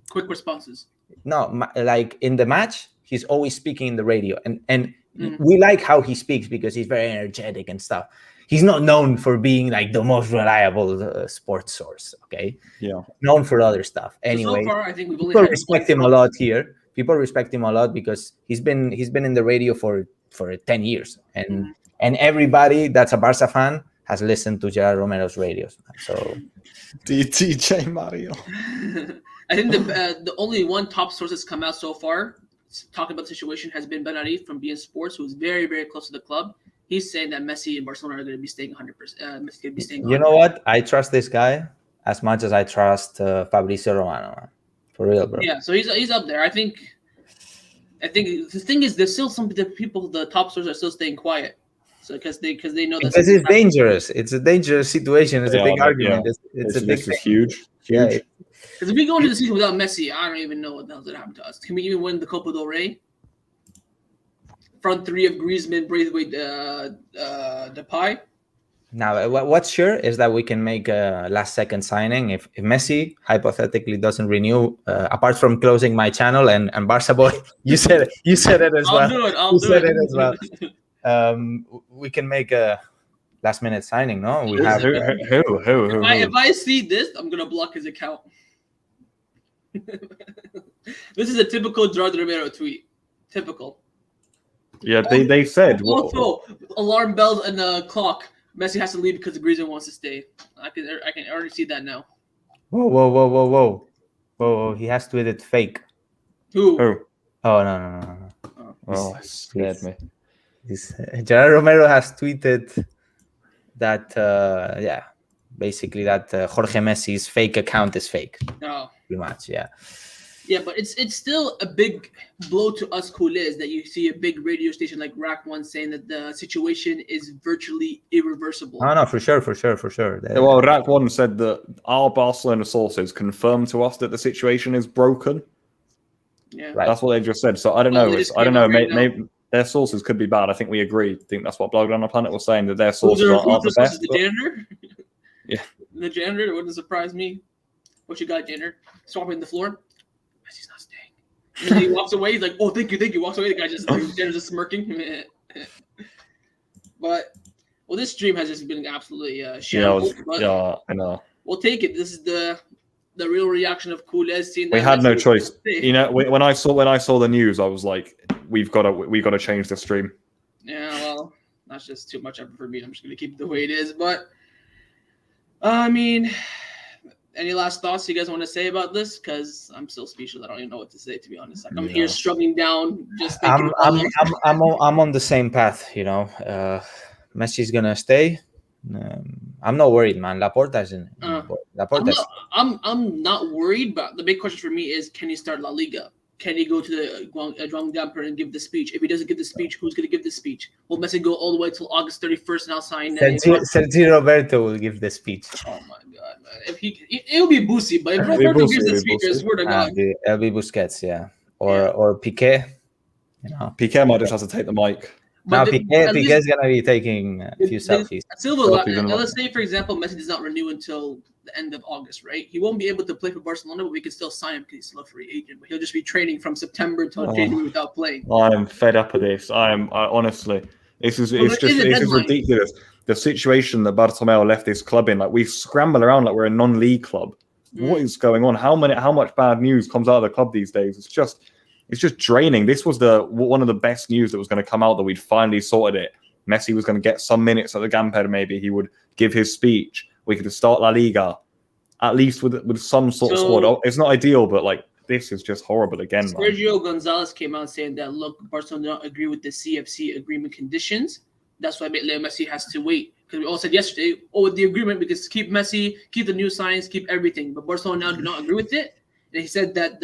quick responses. No, like in the match, he's always speaking in the radio, and we like how he speaks because he's very energetic and stuff. He's not known for being like the most reliable sports source. Okay, known for other stuff. Anyway, so far, I think people respect him a lot here. People respect him a lot because he's been in the radio for 10 years, and everybody that's a Barca fan has listened to Gerard Romero's radios. So DJ Mario. I think the only one top source that's come out so far talking about the situation has been Ben Arif from BN Sports, who's very, very close to the club. He's saying that Messi and Barcelona are going to be staying 100%. Messi's going to be staying 100%. You know what? I trust this guy as much as I trust Fabrizio Romano. For real, bro. Yeah, so he's up there. I think the thing is, there's still some people, the top sources are still staying quiet. So because they know that it's dangerous. It's a dangerous situation. It's a big argument. Yeah. It's a big thing. Huge. Yeah. Because if we go into the season without Messi, I don't even know what the hell's going to happen to us. Can we even win the Copa del Rey? Front three of Griezmann, Braithwaite, Depay. Now, what's sure is that we can make a last-second signing if Messi hypothetically doesn't renew. Apart from closing my channel and Barca Boy, you said it as well. I'll do it as well. We can make a last minute signing. No, we Who? have. If I see this, I'm gonna block his account. This is a typical Gerardo Romero tweet. Typical. Yeah, they said. Also, alarm bells and a clock. Messi has to leave because Griezmann wants to stay. I can already see that now. Whoa! He has tweeted fake. Who? Oh no. Oh, it scared me. Gerardo Romero has tweeted that basically that Jorge Messi's fake account is fake. No. Pretty much, yeah. Yeah, but it's still a big blow to us culés that you see a big radio station like Rack One saying that the situation is virtually irreversible. No, for sure. Well, Rack One said that our Barcelona sources confirmed to us that the situation is broken. Yeah, right. That's what they just said. So I don't know. I don't know. Maybe their sources could be bad. I think we agree. I think that's what Blog on the Planet was saying, that their sources aren't the best. The janitor? Yeah. The janitor wouldn't surprise me. What you got, janitor? Swapping the floor? Messi's not staying. And he walks away. He's like, oh, thank you. Walks away. The guy janitor's just smirking. But, this stream has just been absolutely shambles. Yeah, I know. We'll take it. This is the real reaction of culés seeing that. We had no choice. You know, when I saw the news, I was like, we've got to change the stream. Yeah, well, that's just too much effort for me. I'm just gonna keep it the way it is. But I mean, any last thoughts you guys want to say about this? Because I'm still speechless. I don't even know what to say, to be honest. Like, I'm here struggling down. Just thinking I'm on the same path. You know, Messi's gonna stay. I'm not worried, man. Laporta isn't. I'm not worried, but the big question for me is: can he start La Liga? Can he go to the Guangdamper and give the speech? If he doesn't give the speech, who's going to give the speech? Will Messi go all the way till August 31st and I'll sign? Sergio Roberto will give the speech. Oh my god, man! It'll be Busi, but if Roberto gives the speech, I swear to God, it'll be Busquets, yeah, or Piqué. You know, Piqué might just have to take the mic. Now Piqué's gonna be taking a few selfies. Let's say, for example, Messi does not renew until the end of August, right? He won't be able to play for Barcelona, but we can still sign him because he's still a free agent. But he'll just be training from September until January without playing. I'm fed up of this. Honestly, this is ridiculous. The situation that Bartomeu left this club in, like we scramble around like we're a non-league club. What is going on? How much bad news comes out of the club these days? It's just draining. This was one of the best news that was going to come out, that we'd finally sorted it. Messi was going to get some minutes at the Gamper. Maybe he would give his speech. We could start La Liga, at least with some sort of squad. It's not ideal, but like this is just horrible again. Sergio Gonzalez came out saying that, look, Barcelona do not agree with the CFC agreement conditions. That's why Leo Messi has to wait. Because we all said yesterday, with the agreement, because keep Messi, keep the new signs, keep everything. But Barcelona now do not agree with it. And he said that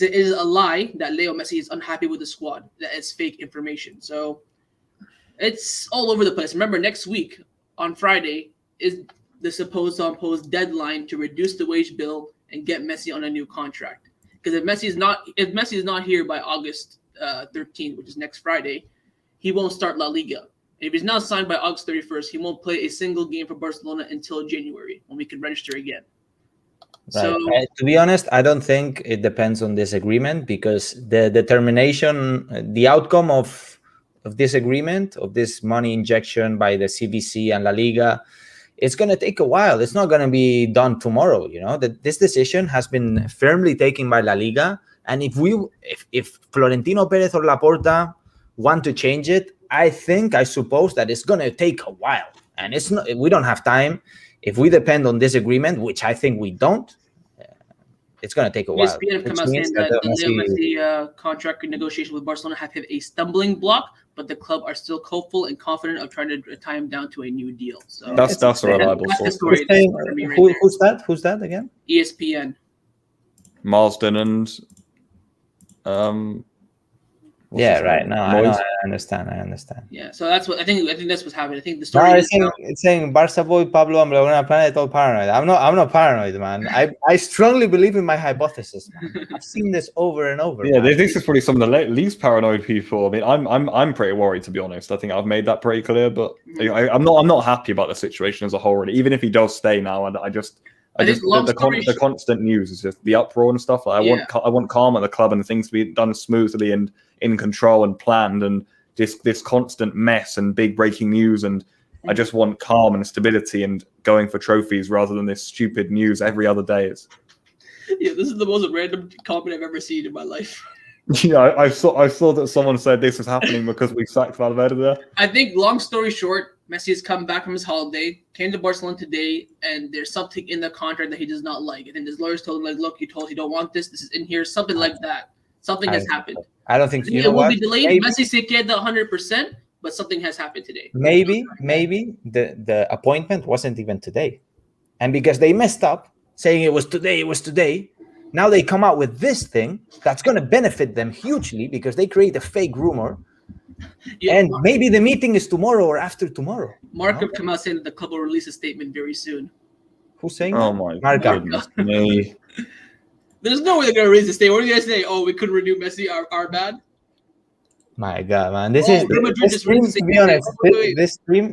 it is a lie that Leo Messi is unhappy with the squad. That is fake information. So it's all over the place. Remember, next week on Friday is the supposed deadline to reduce the wage bill and get Messi on a new contract. Because if Messi is not here by August 13th, which is next Friday, he won't start La Liga. If he's not signed by August 31st, he won't play a single game for Barcelona until January, when we can register again. Right. So, to be honest, I don't think it depends on this agreement, because the determination, the outcome of this agreement, of this money injection by the CVC and La Liga, it's going to take a while. It's not going to be done tomorrow. You know, that this decision has been firmly taken by La Liga, and if Florentino Perez or Laporta want to change it, I suppose that it's going to take a while, and it's not. We don't have time. If we depend on this agreement, which I think we don't, it's going to take a while. ESPN have come out saying that the Leo Messi contract negotiation with Barcelona have hit a stumbling block, but the club are still hopeful and confident of trying to tie him down to a new deal. So that's a reliable source. Who's that? Who's that again? ESPN. Marsden and yeah, right. No, I understand. Yeah, so that's what I think that's what's happening. I think the story it's saying Barca boy Pablo and Blogona Planet all paranoid. I'm not paranoid, man. I strongly believe in my hypothesis, man. I've seen this over and over. Yeah, this is probably some of the least paranoid people. I mean, I'm pretty worried, to be honest. I think I've made that pretty clear, but I'm not happy about the situation as a whole. Really, even if he does stay now, and the constant news is just the uproar and stuff. Like, I want calm at the club and things to be done smoothly and in control and planned, and this constant mess and big breaking news and I just want calm and stability and going for trophies rather than this stupid news every other day. Yeah, this is the most random comment I've ever seen in my life. Yeah, I saw that someone said this was happening because we sacked Valverde there. I think, long story short, Messi has come back from his holiday, came to Barcelona today, and there's something in the contract that he does not like. And his lawyers told him, like, look, you told you don't want this. This is in here. Something like that. Something has happened. I don't think it will be delayed. Maybe. Messi se queda 100%, but something has happened today. Maybe the appointment wasn't even today. And because they messed up, saying it was today, now they come out with this thing that's going to benefit them hugely because they create a fake rumor. Yeah, and maybe the meeting is tomorrow or after tomorrow. Mark have come out saying that the club will release a statement very soon. Who's saying that? My goodness me. There's no way they're going to release a statement. What are you guys saying? Oh, we couldn't renew Messi. Our bad? My God, man. This stream, to be honest,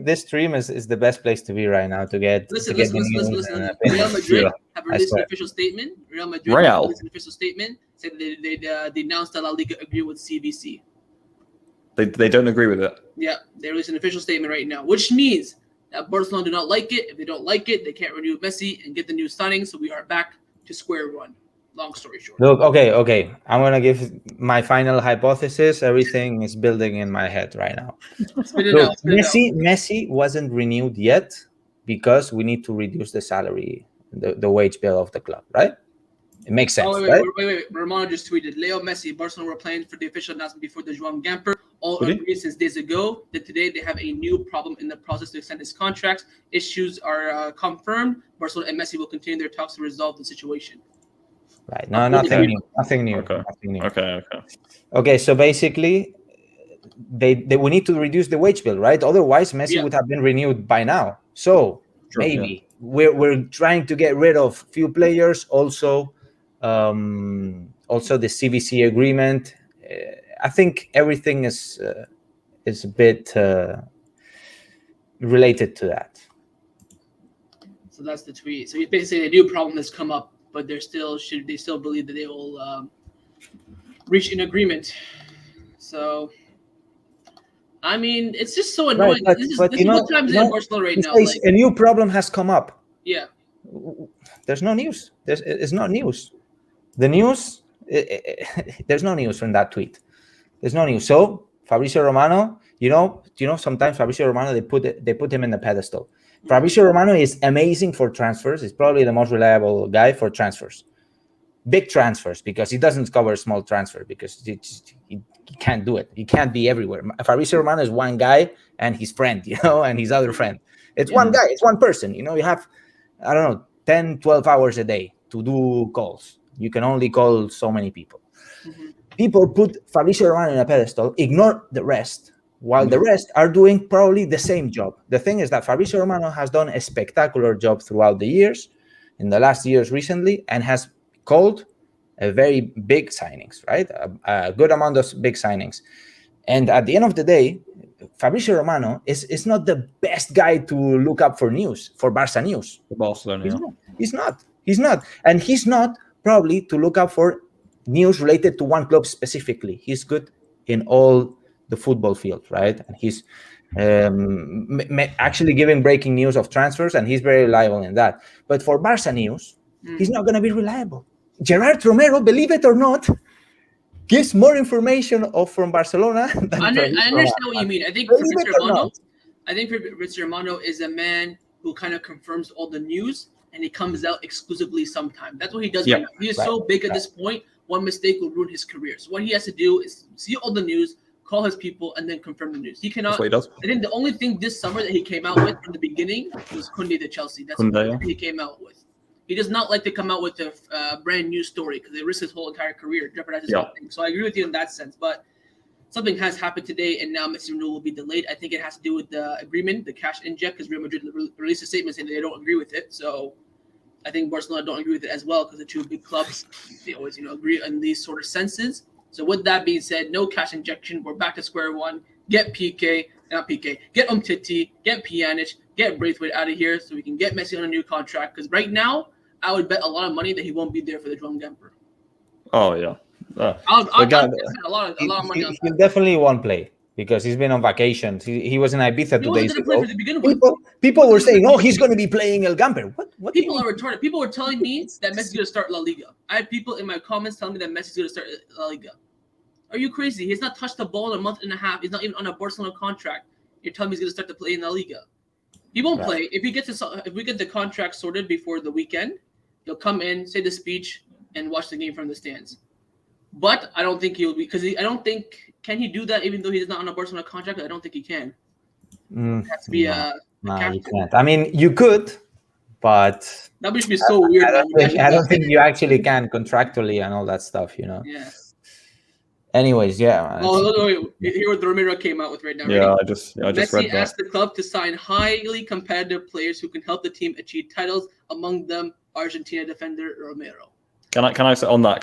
this stream is the best place to be right now to get. Listen. Real Madrid have released an official statement. Real Madrid have released an official statement saying they announced that La Liga agree with CVC. They don't agree with it. Yeah, they released an official statement right now, which means that Barcelona do not like it. If they don't like it, they can't renew Messi and get the new signing. So we are back to square one. Long story short. Look, okay. I'm gonna give my final hypothesis. Everything is building in my head right now. Look, Messi wasn't renewed yet because we need to reduce the salary, the wage bill of the club, right? It makes sense. Wait. Romano just tweeted, Leo Messi, Barcelona were playing for the official announcement before the Joan Gamper. All agreed since days ago that today they have a new problem in the process to extend his contracts. Issues are confirmed. Barcelona and Messi will continue their talks to resolve the situation. Right. No, nothing new. Okay. So basically, we need to reduce the wage bill, right? Otherwise, Messi would have been renewed by now. So maybe we're trying to get rid of few players. Also the CVC agreement. I think everything is a bit related to that. So that's the tweet. So basically, a new problem has come up. But they still believe that they will reach an agreement. So, I mean, it's just so annoying. Right, this is what time is in Barcelona right now. A new problem has come up. Yeah. There's no news. It's not news. The news, there's no news from that tweet. There's no news. So Fabrizio Romano, sometimes Fabrizio Romano, they put him in the pedestal. Fabrizio Romano is amazing for transfers. He's probably the most reliable guy for transfers. Big transfers, because he doesn't cover small transfer because he can't do it. He can't be everywhere. Fabrizio Romano is one guy and his friend, and his other friend. It's one guy. It's one person. You have, 10, 12 hours a day to do calls. You can only call so many people. Mm-hmm. People put Fabrizio Romano in a pedestal, ignore the rest, while the rest are doing probably the same job. The thing is that Fabrizio Romano has done a spectacular job throughout the years, in the last years recently, and has called a very big signings, right? A good amount of big signings. And at the end of the day, Fabrizio Romano is not the best guy to look up for news, for Barca news. For Barcelona, He's not. And he's not probably to look up for news related to one club specifically. He's good in all the football field, right? And he's actually giving breaking news of transfers, and he's very reliable in that. But for Barca news, he's not going to be reliable. Gerard Romero, believe it or not, gives more information from Barcelona than I understand what you mean. I think Fabrizio Romano is a man who kind of confirms all the news, and he comes out exclusively sometime. That's what he does right now. He is so big at this point, one mistake will ruin his career. So what he has to do is see all the news, call his people, and then confirm the news. He cannot. That's what he does. I think the only thing this summer that he came out with from the beginning was Koundé to Chelsea. That's what he came out with. He does not like to come out with a brand new story because it risks his whole entire career, jeopardizes his whole thing. So I agree with you in that sense. But something has happened today, and now Messi renewal will be delayed. I think it has to do with the agreement, the cash inject, because Real Madrid released a statement saying that they don't agree with it. So I think Barcelona don't agree with it as well, because the two big clubs, they always agree in these sort of senses. So with that being said, no cash injection. We're back to square one. Get Get Umtiti, get Pjanic, get Braithwaite out of here so we can get Messi on a new contract. Because right now, I would bet a lot of money that he won't be there for the Joan Gamper. Oh yeah, I'll bet a lot of money on that. He definitely won't play. because he's been on vacation. He was in Ibiza 2 days He wasn't going to play ago. for the beginning with. People were saying, "Oh, he's going to be playing El Gamper." What? People are retarded. People were telling me that Messi's going to start La Liga. I had people in my comments telling me that Messi's going to start La Liga. Are you crazy? He's not touched the ball in a month and a half. He's not even on a Barcelona contract. You're telling me he's going to start to play in La Liga. He won't play. If we get the contract sorted before the weekend, he'll come in, say the speech, and watch the game from the stands. But I don't think he'll be, because I don't think, can he do that even though he's not on a Barcelona contract? I don't think he can. It has to be no, you can't. I mean, you could, but that would be so weird. I don't think you actually can contractually and all that stuff, you know. Yeah. Anyways, yeah. Here what Romero came out with right now. Yeah, I just read Messi that. asked the club to sign highly competitive players who can help the team achieve titles. Among them, Argentina defender Romero. Can I say on that?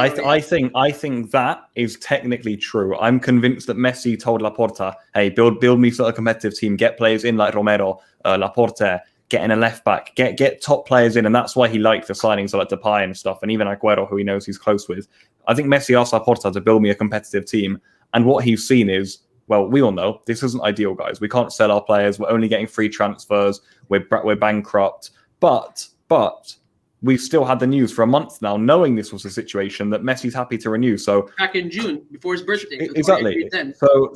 I think that is technically true. I'm convinced that Messi told Laporta, "Hey, build me sort of competitive team. Get players in like Romero, Laporta, get in a left back, get top players in," and that's why he liked the signings like Depay and stuff, and even Aguero, who he knows he's close with. I think Messi asked Laporta to build me a competitive team, and what he's seen is, well, we all know this isn't ideal, guys. We can't sell our players. We're only getting free transfers. We're bankrupt, but we've still had the news for a month now, knowing this was the situation, that Messi's happy to renew. So back in June, before his birthday. Exactly. So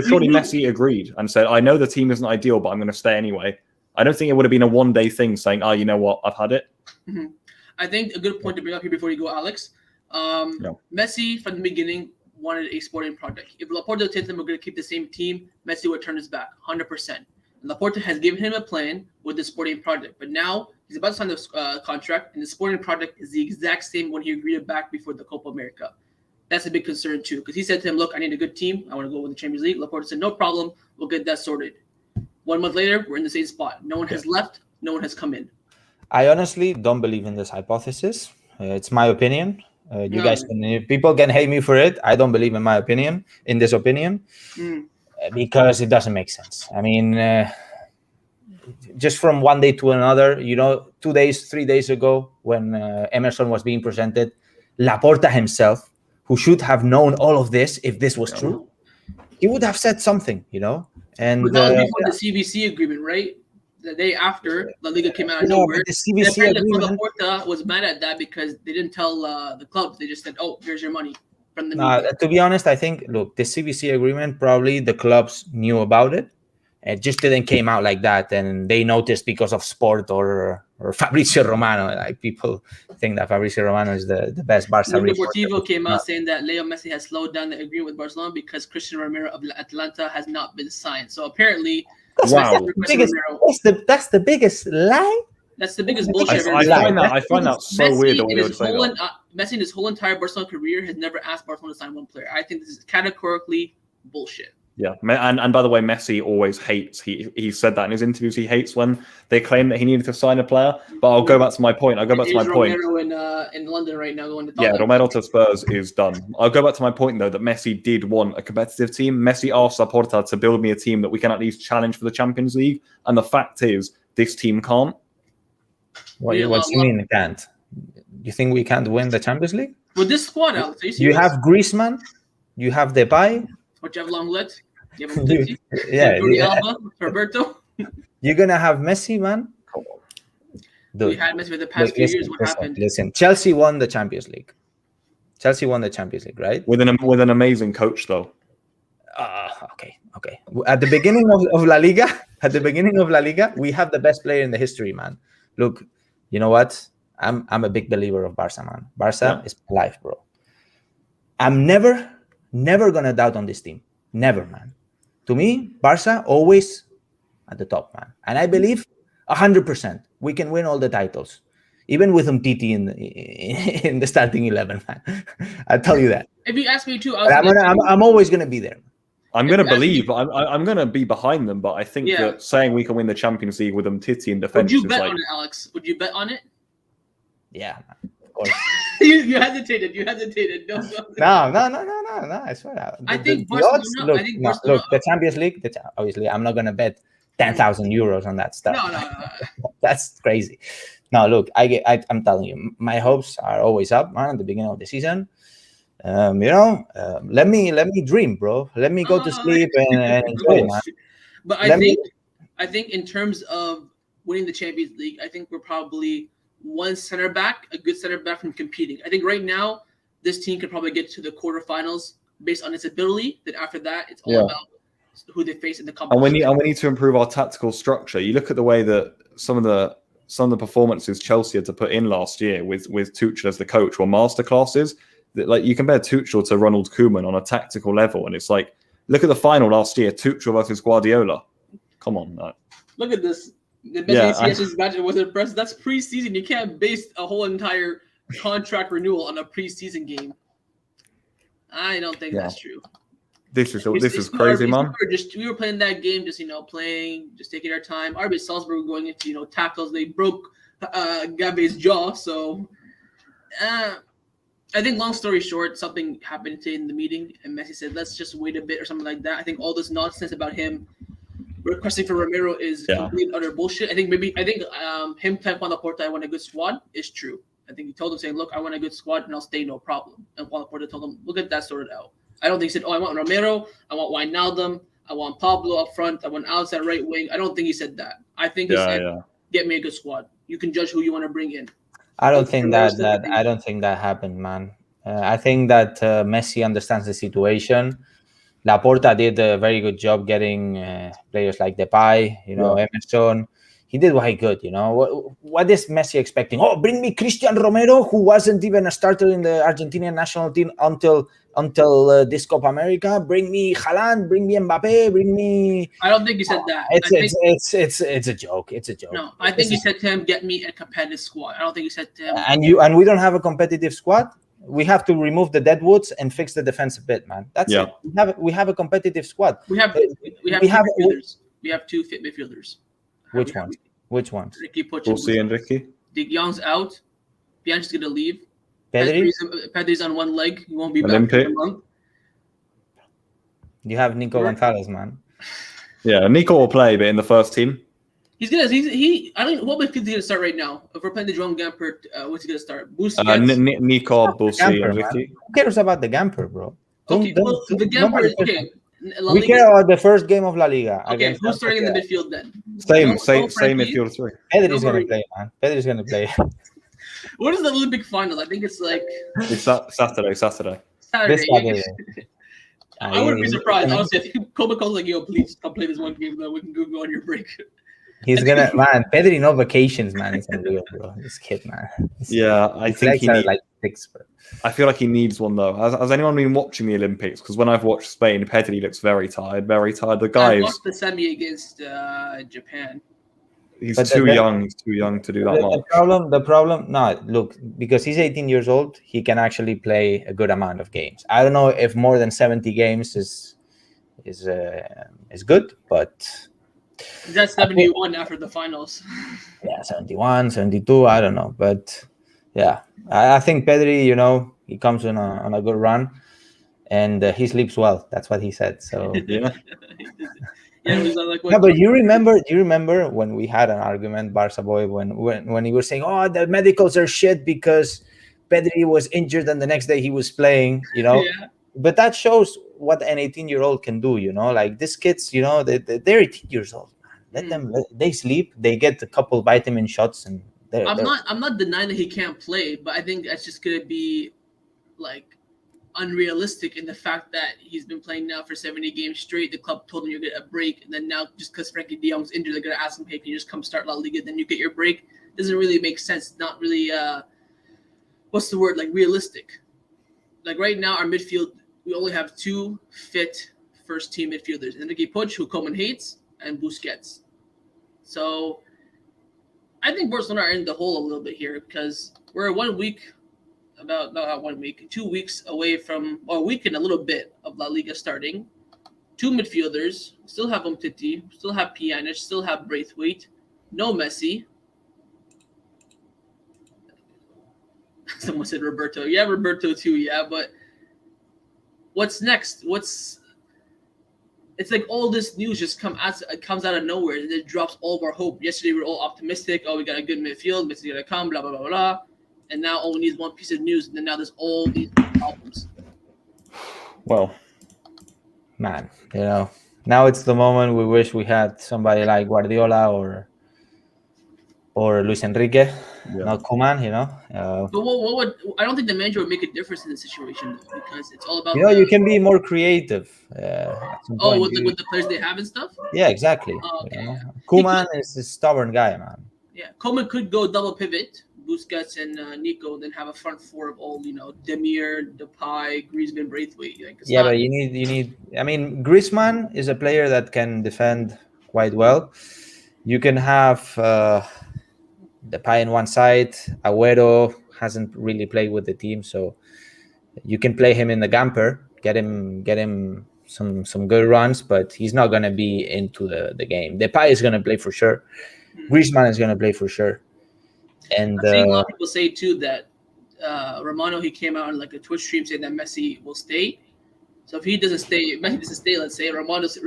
surely Messi agreed and said, "I know the team isn't ideal, but I'm going to stay anyway." I don't think it would have been a one-day thing saying, "Oh, you know what? I've had it." Mm-hmm. I think a good point to bring up here before you go, Alex. Messi, from the beginning, wanted a sporting project. If Laporta said them we're going to keep the same team, Messi would turn his back, 100%. And Laporta has given him a plan with the sporting project. But now he's about to sign the contract, and the sporting project is the exact same one he agreed back before the Copa America. That's a big concern, too, because he said to him, "Look, I need a good team. I want to go with the Champions League." Laporta said, "No problem. We'll get that sorted." 1 month later, we're in the same spot. No one has left. No one has come in. I honestly don't believe in this hypothesis. It's my opinion. People can hate me for it. I don't believe in this opinion, because it doesn't make sense. I mean, just from one day to another, 2 days, 3 days ago, when Emerson was being presented, Laporta himself, who should have known all of this if this was true, he would have said something, And but that was before the CVC agreement, right? The day after, La Liga came out of nowhere. The CVC agreement. Laporta was mad at that because they didn't tell the clubs. They just said, "Oh, here's your money from the media." To be honest, I think, look, the CVC agreement, probably the clubs knew about it. It just didn't came out like that, and they noticed because of Sport or Fabrizio Romano. Like, people think that Fabrizio Romano is the best Barca reporter. Deportivo came out saying that Leo Messi has slowed down the agreement with Barcelona because Cristiano Romero of Atlanta has not been signed. So apparently, that's the biggest lie. That's the biggest bullshit. I find that so weird. Messi in his whole entire Barcelona career has never asked Barcelona to sign one player. I think this is categorically bullshit. Yeah, and by the way, Messi always hates. He said that in his interviews. He hates when they claim that he needed to sign a player. But I'll go back to my point. Romero in London right now going to Tottenham. Yeah, Romero to Spurs is done. I'll go back to my point though, that Messi did want a competitive team. Messi asked Laporta to build me a team that we can at least challenge for the Champions League. And the fact is, this team can't. What do you mean it can't? You think we can't win the Champions League? With this squad, Alex, you have Griezmann, you have Depay. But you have Lenglet. You have Umtiti. Alba, Roberto. You're gonna have Messi, man. Dude, we had Messi for the past few years. What happened? Listen, Chelsea won the Champions League. Right? With an amazing coach, though. Okay. At the beginning of La Liga, we have the best player in the history, man. Look, you know what? I'm a big believer of Barca, man. Barca is my life, bro. I'm never gonna doubt on this team. Never, man. To me, Barca always at the top, man. And I believe 100% we can win all the titles, even with Umtiti in the starting 11, man. I'll tell you that. If you ask me to, I'm always gonna be there. I'm going to believe. I'm going to be behind them, but I think that saying we can win the Champions League with Umtiti in defense. Would you bet on it, Alex? Would you bet on it? Yeah, of course. you hesitated. No. I swear. I think Barcelona. Look, the Champions League. Obviously, I'm not going to bet 10,000 euros on that stuff. No. That's crazy. No, look, I'm telling you, my hopes are always up, man. At the beginning of the season, Let me dream, bro. Let me go to sleep and enjoy, man. But I think in terms of winning the Champions League, I think we're probably one center back, a good center back from competing. I think right now this team could probably get to the quarterfinals based on its ability. Then after that, it's all about who they face in the competition. And we need to improve our tactical structure. You look at the way that some of the performances Chelsea had to put in last year with Tuchel as the coach were masterclasses. Like, you compare Tuchel to Ronald Koeman on a tactical level, and it's like, look at the final last year, Tuchel versus Guardiola. Come on, man. Look at this. The Messi match was impressive. That's preseason. You can't base a whole entire contract renewal on a preseason game. I don't think that's true. This is crazy, man. We were playing that game, just taking our time. RB Salzburg going into tackles. They broke Gabe's jaw. So I think, long story short, something happened today in the meeting, and Messi said, "Let's just wait a bit" or something like that. I think all this nonsense about him requesting for Romero is complete utter bullshit. I think him telling Joan Laporta, "I want a good squad," is true. I think he told him, saying, "Look, I want a good squad and I'll stay, no problem." And Joan Laporta told him, "Look at that sorted out." I don't think he said, "Oh, I want Romero, I want Wijnaldum, I want Pablo up front, I want outside right wing." I don't think he said that. I think he said, "Get me a good squad. You can judge who you want to bring in." I don't think that happened, man. I think that Messi understands the situation. Laporta did a very good job getting players like Depay, Emerson. He did what he could, What is Messi expecting? Oh, bring me Cristian Romero, who wasn't even a starter in the Argentinian national team until this Copa America. Bring me Haaland, bring me Mbappe, bring me. I don't think he said that. It's a joke. It's a joke. No, I think he said to him, "Get me a competitive squad." I don't think he said to him. And we don't have a competitive squad. We have to remove the deadwoods and fix the defense a bit, man. That's it. We have a competitive squad. We have midfielders. We have two fit midfielders. Which ones? Ricky Puig. Bussy and Ricky. De Jong's out. Pjanic's going to leave. Pedri's on one leg. He won't be back for a month. You have Nico Gonzalez, man. Yeah, Nico will play, but in the first team. He's gonna. I don't know what midfield he's gonna start right now. If we're playing the Joan Gamper, what's he gonna start? Nico, Bussy, and Ricky. Who cares about the Gamper, bro? The Gamper is okay. We care about the first game of La Liga. Okay, who's starting in the midfield then? Same midfield three. Pedri's gonna play, man. Pedri's gonna play. What is the Olympic final? I think it's like. It's Saturday. This Saturday. I wouldn't be surprised. Honestly, I think Kobe calls like, "Yo, please come play this one game, then we can go on your break." He's gonna, man. Pedri, no vacations, man. It's unreal, bro. This kid, man. I think he needs. Like 6, bro. I feel like he needs one though. Has anyone been watching the Olympics? Because when I've watched Spain, Pedri looks very tired. The guy I watched the semi against Japan. He's too young. He's too young to do that much. The problem. No, look, because he's 18 years old, he can actually play a good amount of games. I don't know if more than 70 games is good, but. That's 71 after the finals. Yeah, 71, 72, I don't know. But yeah, I think Pedri, he comes on a good run and he sleeps well. That's what he said. So yeah. But do you remember when we had an argument, Barca boy, when he was saying, "Oh, the medicals are shit because Pedri was injured and the next day he was playing," Yeah. But that shows what an 18-year-old can do, Like these kids, they're 18 years old. They sleep, they get a couple vitamin shots, and I'm not denying that he can't play, but I think that's just gonna be like unrealistic in the fact that he's been playing now for 70 games straight. The club told him you get a break, and then now just because Frankie De Jong's injured, they're gonna ask him, "Hey, can you just come start La Liga? Then you get your break." Doesn't really make sense. Not really. What's the word? Like realistic. Like right now, our midfield, we only have 2 fit first team midfielders: Enrique Puig, who Koeman hates, and Busquets. So I think Barcelona are in the hole a little bit here because we're 1 week. About not 1 week, 2 weeks away from, or a week and a little bit of La Liga starting. 2 midfielders, still have Umtiti, still have Pjanic, still have Braithwaite, no Messi. Someone said Roberto. Yeah, Roberto too, yeah, but what's next? It's like all this news just comes out of nowhere and it drops all of our hope. Yesterday we were all optimistic. Oh, we got a good midfield, Messi's gonna come, blah, blah, blah, blah. And now all we need is one piece of news, and then now there's all these problems. Well, Man, now it's the moment we wish we had somebody like Guardiola or Luis Enrique, not Koeman. But what would I don't think the manager would make a difference in the situation though, because it's all about You can be more creative. At some point. with the players they have and stuff. Yeah, exactly. Okay. Koeman is a stubborn guy, man. Yeah, Coleman could go double pivot, Busquets and Nico, then have a front four of all Demir, Depay, Griezmann, Braithwaite. But you need. I mean, Griezmann is a player that can defend quite well. You can have Depay on one side. Agüero hasn't really played with the team, so you can play him in the camper, get him some good runs, but he's not going to be into the game. Depay is going to play for sure. Griezmann is going to play for sure. And I think a lot of people say too that Romano, he came out on like a Twitch stream saying that Messi will stay. So if Messi doesn't stay, let's say Romano's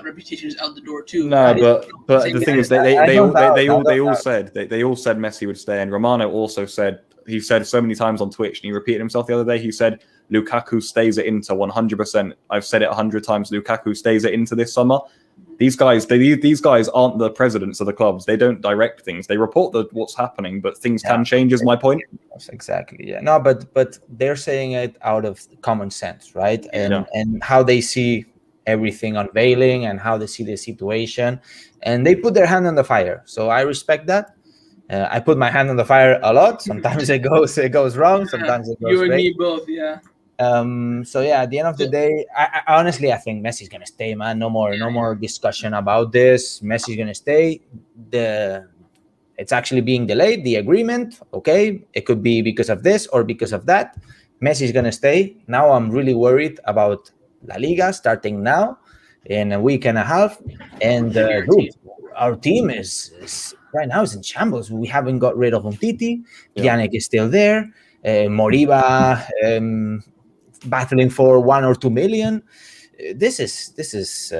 reputation is out the door too. No, but the thing is, they all said Messi would stay, and Romano also said, he said so many times on Twitch, and he repeated himself the other day. He said Lukaku stays at Inter 100%. I've said it 100 times. Lukaku stays at Inter this summer. These guys aren't the presidents of the clubs. They don't direct things. They report what's happening, but things can change. Is my point. Exactly. Yeah. No, but they're saying it out of common sense, right? And how they see everything unveiling and how they see the situation, and they put their hand on the fire. So I respect that. I put my hand on the fire a lot. Sometimes it goes wrong. Sometimes it goes you and great. me both. Yeah. So yeah, at the end of the day, I honestly think Messi's gonna stay, man. No more discussion about this. Messi's gonna stay. It's actually being delayed, the agreement. Okay, it could be because of this or because of that. Messi's gonna stay. Now I'm really worried about La Liga starting now in a week and a half. And dude, our team is right now is in shambles. We haven't got rid of Umtiti. Pjanic is still there. Moriba battling for 1 or 2 million. This is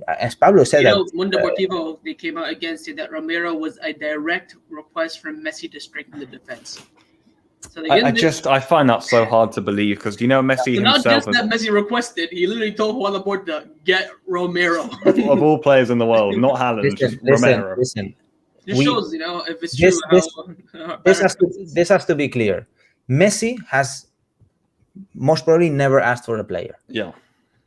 as Pablo said. Mundo Deportivo, they came out against it that Romero was a direct request from Messi to strengthen the defense. So I find that so hard to believe, because Messi himself. Not just that Messi requested, he literally told Joan Laporta, get Romero. of all players in the world, not Haaland, Romero. Listen. This shows, if it's true. This has to be clear. Messi has most probably never asked for a player. Yeah.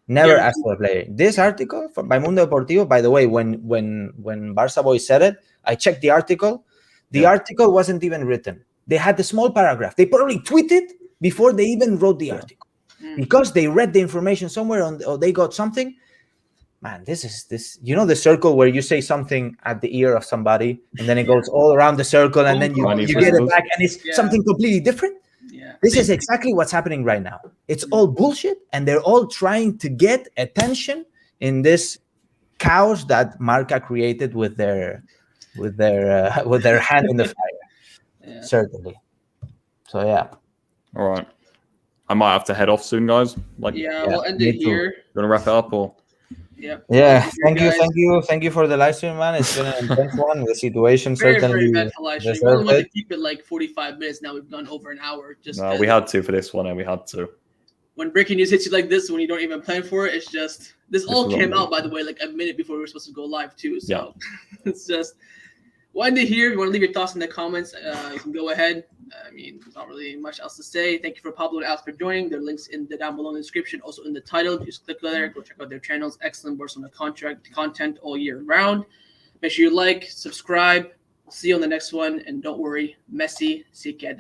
Never asked for a player. This article by Mundo Deportivo, by the way, when Barca Boy said it, I checked the article. The article wasn't even written. They had the small paragraph. They probably tweeted before they even wrote the article. Because they read the information somewhere or they got something. Man, this is the circle where you say something at the ear of somebody and then it goes all around the circle and then you get it back and it's something completely different. Yeah. This is exactly what's happening right now. It's all bullshit, and they're all trying to get attention in this chaos that Marca created with their hand in the fire. Yeah. Certainly. So yeah. All right. I might have to head off soon, guys. We'll end it here. You want to wrap it up or? Yeah. Thank you for the live stream, man. It's been an intense one. The situation certainly. Very eventful live stream. We only want to keep it like 45 minutes. Now we've gone over an hour. We had to for this one, and we had to. When breaking news hits you like this, when you don't even plan for it, it's just this all came out, by the way, like a minute before we were supposed to go live too. So it's just. We'll end it here. If you want to leave your thoughts in the comments, you can go ahead. I mean, there's not really much else to say. Thank you for Pablo and Alex for joining. There are links down below in the description, also in the title. Just click there, go check out their channels. Excellent Barcelona content all year round. Make sure you like, subscribe. See you on the next one. And don't worry, Messi se queda.